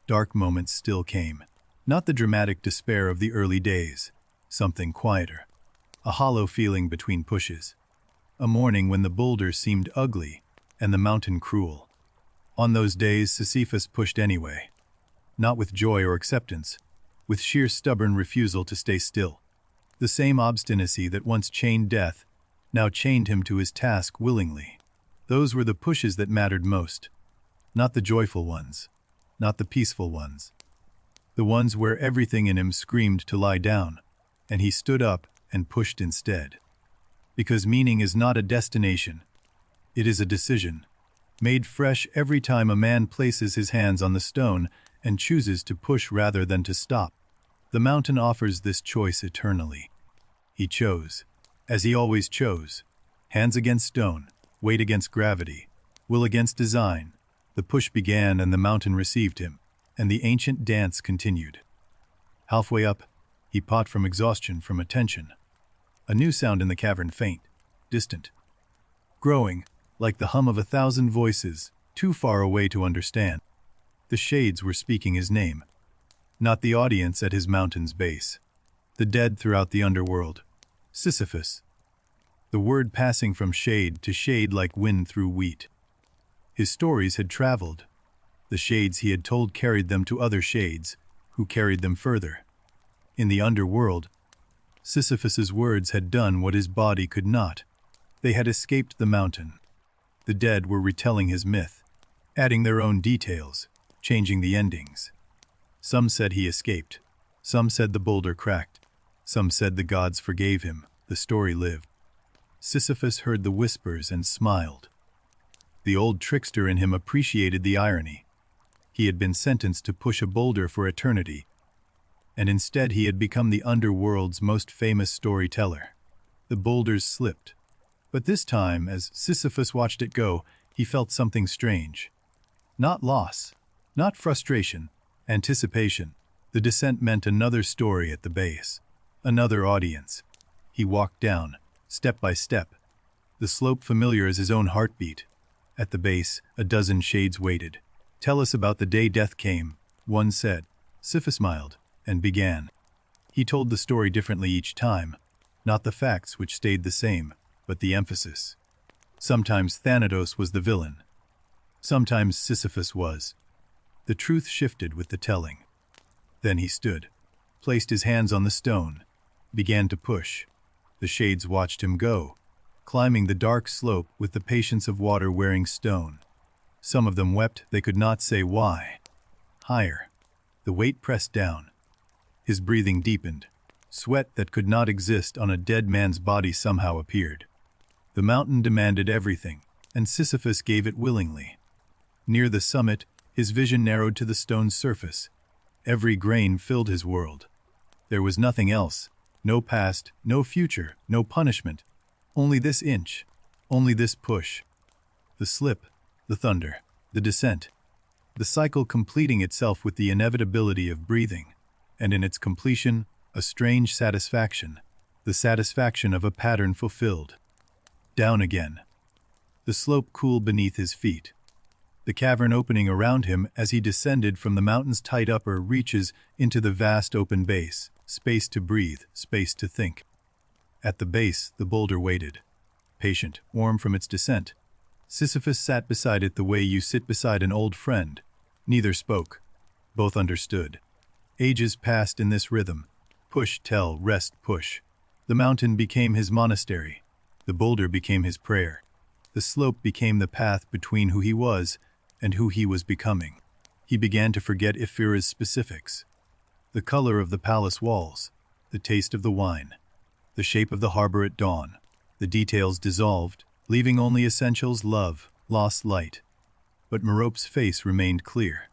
Dark moments still came. Not the dramatic despair of the early days. Something quieter. A hollow feeling between pushes. A morning when the boulder seemed ugly and the mountain cruel. On those days, Sisyphus pushed anyway. Not with joy or acceptance, with sheer stubborn refusal to stay still. The same obstinacy that once chained death now chained him to his task willingly. Those were the pushes that mattered most. Not the joyful ones, not the peaceful ones. The ones where everything in him screamed to lie down, and he stood up and pushed instead. Because meaning is not a destination, it is a decision, made fresh every time a man places his hands on the stone and chooses to push rather than to stop. The mountain offers this choice eternally. He chose, as he always chose, hands against stone, weight against gravity, will against design. The push began and the mountain received him, and the ancient dance continued. Halfway up, he paused from exhaustion, from attention. A new sound in the cavern, faint, distant, growing, like the hum of 1,000 voices, too far away to understand. The shades were speaking his name, not the audience at his mountain's base. The dead throughout the underworld. Sisyphus. The word passing from shade to shade like wind through wheat. His stories had traveled. The shades he had told carried them to other shades, who carried them further. In the underworld, Sisyphus's words had done what his body could not. They had escaped the mountain. The dead were retelling his myth, adding their own details, changing the endings. Some said he escaped. Some said the boulder cracked. Some said the gods forgave him. The story lived. Sisyphus heard the whispers and smiled. The old trickster in him appreciated the irony. He had been sentenced to push a boulder for eternity, and instead he had become the underworld's most famous storyteller. The boulders slipped. But this time, as Sisyphus watched it go, he felt something strange. Not loss, Not frustration, anticipation. The descent meant another story at the base, another audience. He walked down, step by step, the slope familiar as his own heartbeat. At the base, a dozen shades waited. "Tell us about the day death came," one said. Sisyphus smiled and began. He told the story differently each time, not the facts which stayed the same, but the emphasis. Sometimes Thanatos was the villain. Sometimes Sisyphus was. The truth shifted with the telling. Then he stood, placed his hands on the stone, began to push. The shades watched him go, climbing the dark slope with the patience of water wearing stone. Some of them wept, they could not say why. Higher. The weight pressed down. His breathing deepened. Sweat that could not exist on a dead man's body somehow appeared. The mountain demanded everything, and Sisyphus gave it willingly. Near the summit, his vision narrowed to the stone's surface. Every grain filled his world. There was nothing else. No past, no future, no punishment. Only this inch, only this push. The slip, the thunder, the descent. The cycle completing itself with the inevitability of breathing, and in its completion, a strange satisfaction, the satisfaction of a pattern fulfilled. Down again. The slope cooled beneath his feet. The cavern opening around him as he descended from the mountain's tight upper reaches into the vast open base, space to breathe, space to think. At the base, the boulder waited, patient, warm from its descent. Sisyphus sat beside it the way you sit beside an old friend. Neither spoke. Both understood. Ages passed in this rhythm. Push, tell, rest, push. The mountain became his monastery. The boulder became his prayer. The slope became the path between who he was and who he was becoming. He began to forget Ephyra's specifics. The color of the palace walls, the taste of the wine, the shape of the harbor at dawn. The details dissolved, leaving only essentials: love, loss, light. But Merope's face remained clear.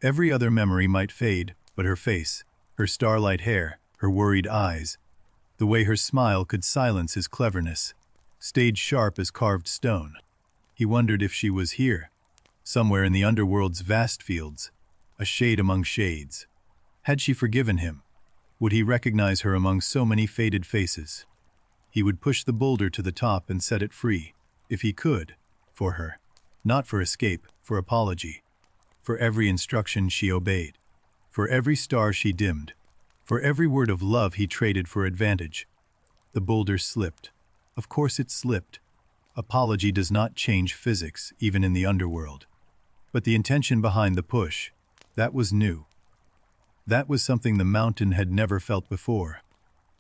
Every other memory might fade, but her face, her starlight hair, her worried eyes, the way her smile could silence his cleverness, stayed sharp as carved stone. He wondered if she was here, somewhere in the underworld's vast fields, a shade among shades. Had she forgiven him? Would he recognize her among so many faded faces? He would push the boulder to the top and set it free, if he could, for her. Not for escape, for apology. For every instruction she obeyed. For every star she dimmed. For every word of love he traded for advantage. The boulder slipped. Of course it slipped. Apology does not change physics, even in the underworld. But the intention behind the push, that was new. That was something the mountain had never felt before.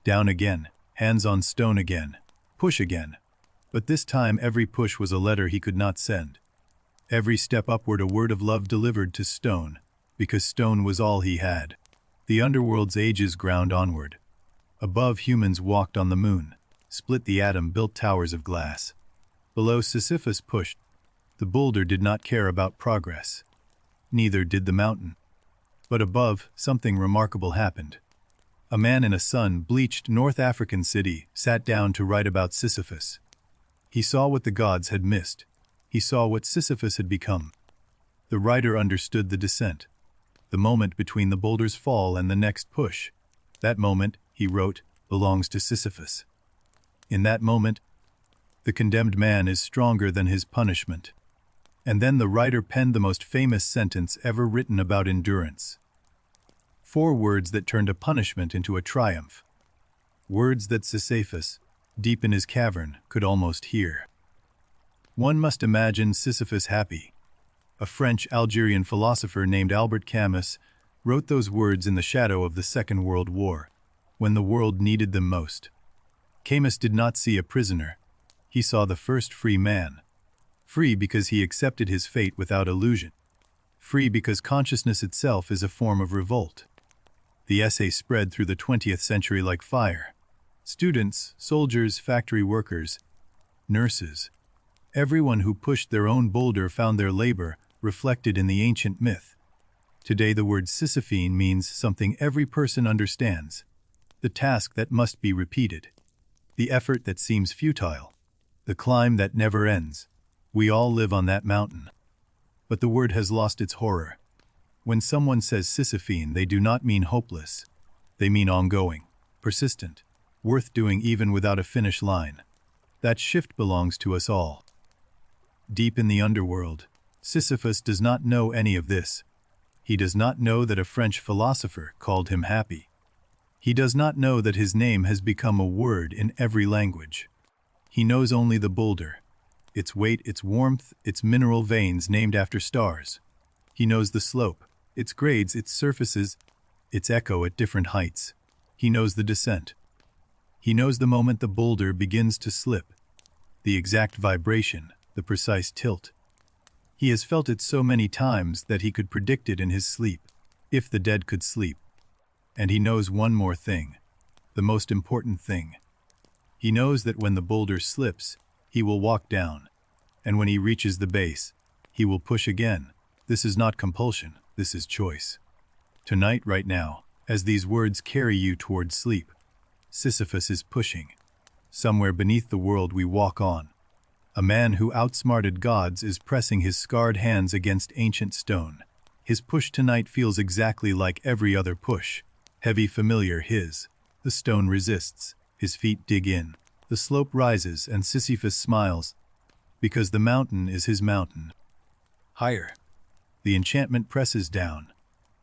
Down again, hands on stone again, push again. But this time every push was a letter he could not send. Every step upward a word of love delivered to stone, because stone was all he had. The underworld's ages ground onward. Above, humans walked on the moon, split the atom, built towers of glass. Below, Sisyphus pushed. The boulder did not care about progress. Neither did the mountain. But above, something remarkable happened. A man in a sun-bleached North African city sat down to write about Sisyphus. He saw what the gods had missed. He saw what Sisyphus had become. The writer understood the descent, the moment between the boulder's fall and the next push. That moment, he wrote, belongs to Sisyphus. In that moment, the condemned man is stronger than his punishment. And then the writer penned the most famous sentence ever written about endurance. 4 words that turned a punishment into a triumph. Words that Sisyphus, deep in his cavern, could almost hear. One must imagine Sisyphus happy. A French-Algerian philosopher named Albert Camus wrote those words in the shadow of the Second World War, when the world needed them most. Camus did not see a prisoner. He saw the first free man. Free because he accepted his fate without illusion. Free because consciousness itself is a form of revolt. The essay spread through the 20th century like fire. Students, soldiers, factory workers, nurses. Everyone who pushed their own boulder found their labor reflected in the ancient myth. Today the word Sisyphine means something every person understands. The task that must be repeated. The effort that seems futile. The climb that never ends. We all live on that mountain. But the word has lost its horror. When someone says Sisyphine, they do not mean hopeless. They mean ongoing, persistent, worth doing even without a finish line. That shift belongs to us all. Deep in the underworld, Sisyphus does not know any of this. He does not know that a French philosopher called him happy. He does not know that his name has become a word in every language. He knows only the boulder, its weight, its warmth, its mineral veins named after stars. He knows the slope, its grades, its surfaces, its echo at different heights. He knows the descent. He knows the moment the boulder begins to slip, the exact vibration, the precise tilt. He has felt it so many times that he could predict it in his sleep, if the dead could sleep. And he knows one more thing, the most important thing. He knows that when the boulder slips, he will walk down, and when he reaches the base, he will push again. This is not compulsion, this is choice. Tonight, right now, as these words carry you toward sleep, Sisyphus is pushing. Somewhere beneath the world we walk on, a man who outsmarted gods is pressing his scarred hands against ancient stone. His push tonight feels exactly like every other push. Heavy, familiar, his. The stone resists. His feet dig in. The slope rises and Sisyphus smiles, because the mountain is his mountain. Higher. The enchantment presses down.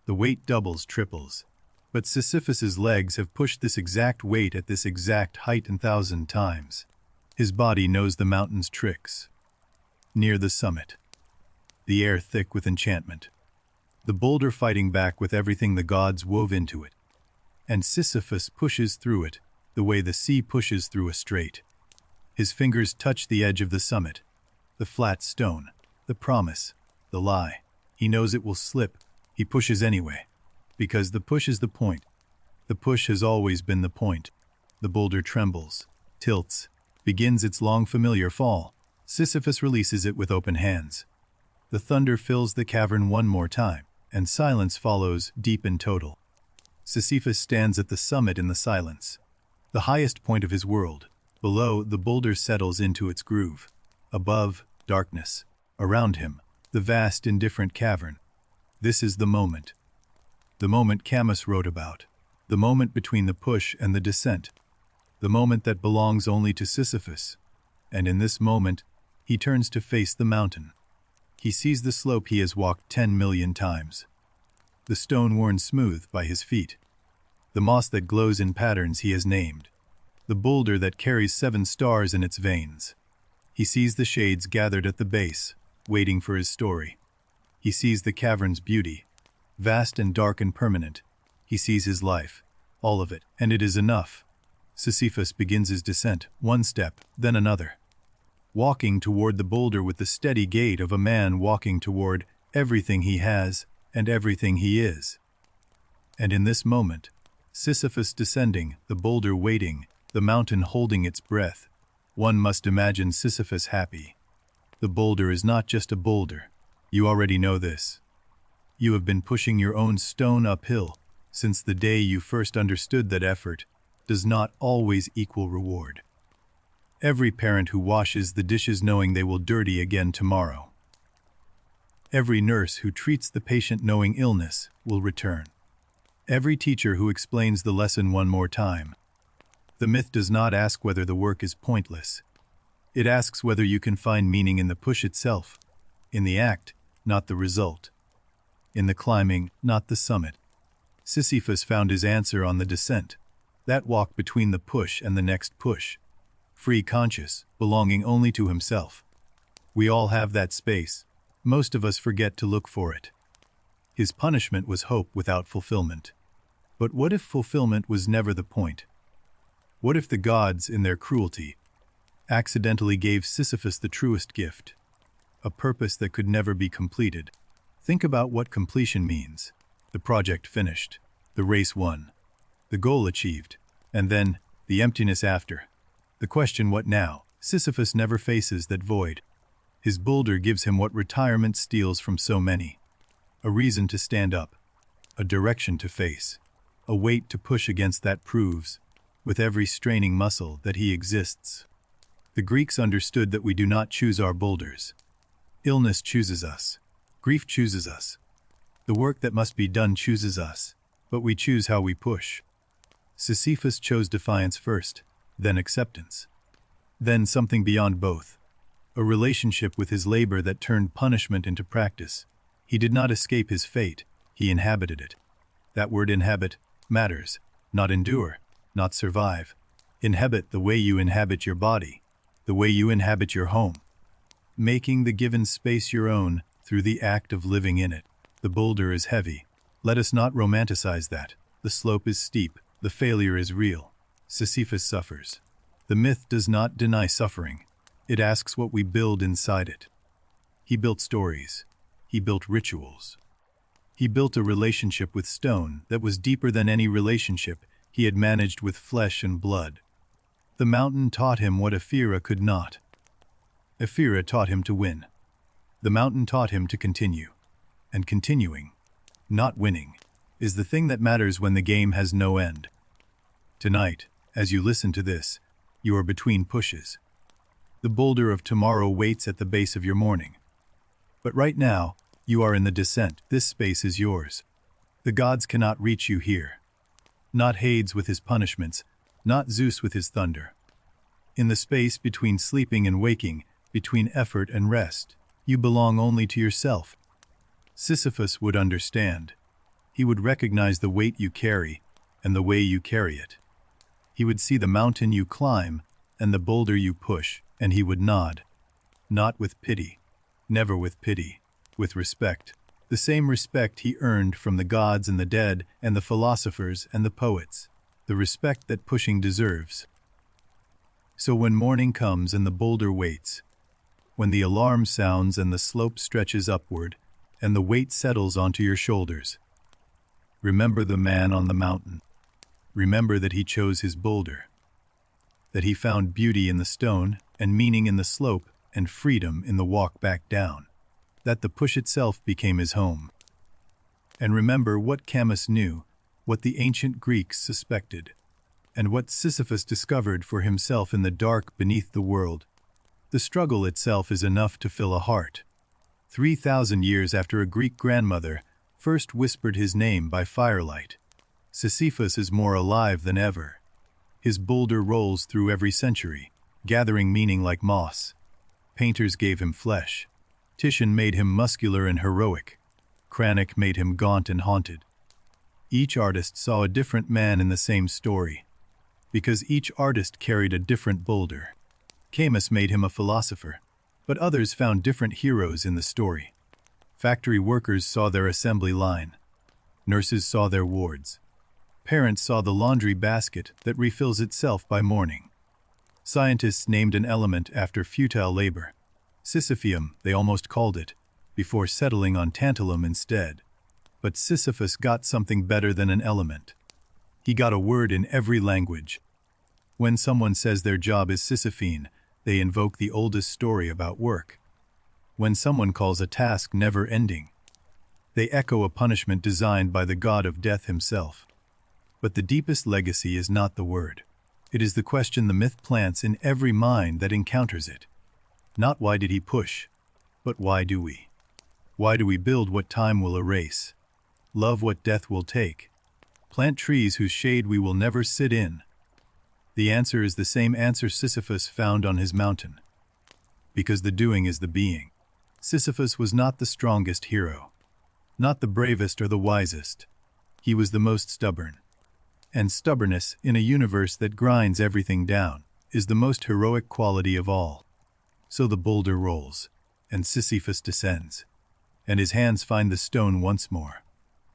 The weight doubles, triples. But Sisyphus's legs have pushed this exact weight at this exact height 1,000 times. His body knows the mountain's tricks. Near the summit. The air thick with enchantment. The boulder fighting back with everything the gods wove into it. And Sisyphus pushes through it, the way the sea pushes through a strait. His fingers touch the edge of the summit, the flat stone, the promise, the lie. He knows it will slip. He pushes anyway, because the push is the point. The push has always been the point. The boulder trembles, tilts, begins its long familiar fall. Sisyphus releases it with open hands. The thunder fills the cavern one more time, and silence follows, deep and total. Sisyphus stands at the summit in the silence, the highest point of his world. Below, the boulder settles into its groove. Above, darkness. Around him, the vast, indifferent cavern. This is the moment. The moment Camus wrote about. The moment between the push and the descent. The moment that belongs only to Sisyphus. And in this moment, he turns to face the mountain. He sees the slope he has walked 10 million times. The stone worn smooth by his feet. The moss that glows in patterns he has named. The boulder that carries 7 stars in its veins. He sees the shades gathered at the base, waiting for his story. He sees the cavern's beauty, vast and dark and permanent. He sees his life, all of it, and it is enough. Sisyphus begins his descent, one step, then another. Walking toward the boulder with the steady gait of a man walking toward everything he has and everything he is. And in this moment, Sisyphus descending, the boulder waiting, the mountain holding its breath, one must imagine Sisyphus happy. The boulder is not just a boulder. You already know this. You have been pushing your own stone uphill since the day you first understood that effort does not always equal reward. Every parent who washes the dishes knowing they will dirty again tomorrow. Every nurse who treats the patient knowing illness will return. Every teacher who explains the lesson one more time. The myth does not ask whether the work is pointless. It asks whether you can find meaning in the push itself, in the act, not the result, in the climbing, not the summit. Sisyphus found his answer on the descent, that walk between the push and the next push, free, conscious, belonging only to himself. We all have that space. Most of us forget to look for it. His punishment was hope without fulfillment. But what if fulfillment was never the point? What if the gods, in their cruelty, accidentally gave Sisyphus the truest gift, a purpose that could never be completed? Think about what completion means. The project finished, the race won, the goal achieved, and then the emptiness after. The question, what now? Sisyphus never faces that void. His boulder gives him what retirement steals from so many. A reason to stand up, a direction to face, a weight to push against that proves, with every straining muscle, that he exists. The Greeks understood that we do not choose our boulders. Illness chooses us. Grief chooses us. The work that must be done chooses us, but we choose how we push. Sisyphus chose defiance first, then acceptance. Then something beyond both. A relationship with his labor that turned punishment into practice. He did not escape his fate, he inhabited it. That word inhabit matters, not endure, not survive. Inhabit the way you inhabit your body, the way you inhabit your home. Making the given space your own through the act of living in it. The boulder is heavy. Let us not romanticize that. The slope is steep, the failure is real. Sisyphus suffers. The myth does not deny suffering. It asks what we build inside it. He built stories. He built rituals. He built a relationship with stone that was deeper than any relationship he had managed with flesh and blood. The mountain taught him what Ephira could not. Ephira taught him to win. The mountain taught him to continue. And continuing, not winning, is the thing that matters when the game has no end. Tonight, as you listen to this, you are between pushes. The boulder of tomorrow waits at the base of your morning. But right now, you are in the descent. This space is yours. The gods cannot reach you here. Not Hades with his punishments, not Zeus with his thunder. In the space between sleeping and waking, between effort and rest, you belong only to yourself. Sisyphus would understand. He would recognize the weight you carry and the way you carry it. He would see the mountain you climb and the boulder you push, and he would nod. Not with pity, never with pity, with respect. The same respect he earned from the gods and the dead and the philosophers and the poets. The respect that pushing deserves. So when morning comes and the boulder waits, when the alarm sounds and the slope stretches upward, and the weight settles onto your shoulders, remember the man on the mountain. Remember that he chose his boulder, that he found beauty in the stone and meaning in the slope and freedom in the walk back down, that the push itself became his home. And remember what Camus knew, what the ancient Greeks suspected, and what Sisyphus discovered for himself in the dark beneath the world. The struggle itself is enough to fill a heart. 3,000 years after a Greek grandmother first whispered his name by firelight, Sisyphus is more alive than ever. His boulder rolls through every century, gathering meaning like moss. Painters gave him flesh. Titian made him muscular and heroic. Cranach made him gaunt and haunted. Each artist saw a different man in the same story, because each artist carried a different boulder. Camus made him a philosopher, but others found different heroes in the story. Factory workers saw their assembly line. Nurses saw their wards. Parents saw the laundry basket that refills itself by morning. Scientists named an element after futile labor. Sisypheum, they almost called it, before settling on tantalum instead. But Sisyphus got something better than an element. He got a word in every language. When someone says their job is Sisyphine, they invoke the oldest story about work. When someone calls a task never-ending, they echo a punishment designed by the god of death himself. But the deepest legacy is not the word. It is the question the myth plants in every mind that encounters it. Not why did he push, but why do we? Why do we build what time will erase? Love what death will take? Plant trees whose shade we will never sit in? The answer is the same answer Sisyphus found on his mountain. Because the doing is the being. Sisyphus was not the strongest hero, not the bravest or the wisest. He was the most stubborn. And stubbornness, in a universe that grinds everything down, is the most heroic quality of all. So the boulder rolls, and Sisyphus descends, and his hands find the stone once more.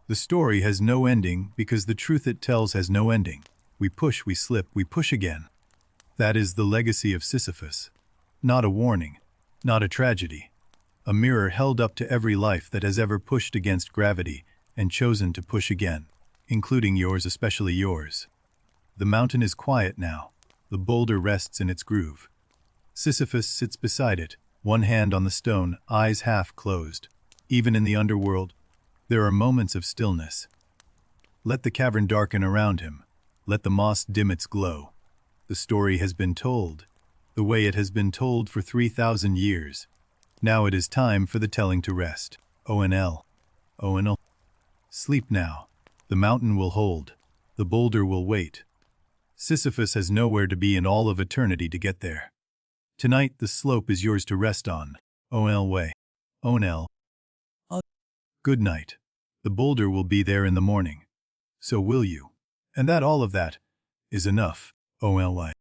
The story has no ending because the truth it tells has no ending. We push, we slip, we push again. That is the legacy of Sisyphus. Not a warning, not a tragedy. A mirror held up to every life that has ever pushed against gravity and chosen to push again, including yours, especially yours. The mountain is quiet now. The boulder rests in its groove. Sisyphus sits beside it, one hand on the stone, eyes half closed. Even in the underworld, there are moments of stillness. Let the cavern darken around him. Let the moss dim its glow. The story has been told, the way it has been told for 3,000 years. Now it is time for the telling to rest. ONL. ONL. Sleep now. The mountain will hold. The boulder will wait. Sisyphus has nowhere to be in all of eternity to get there. Tonight the slope is yours to rest on. O.L. way. O.N.L. Good night. The boulder will be there in the morning. So will you. And that all of that is enough. O.L.Y.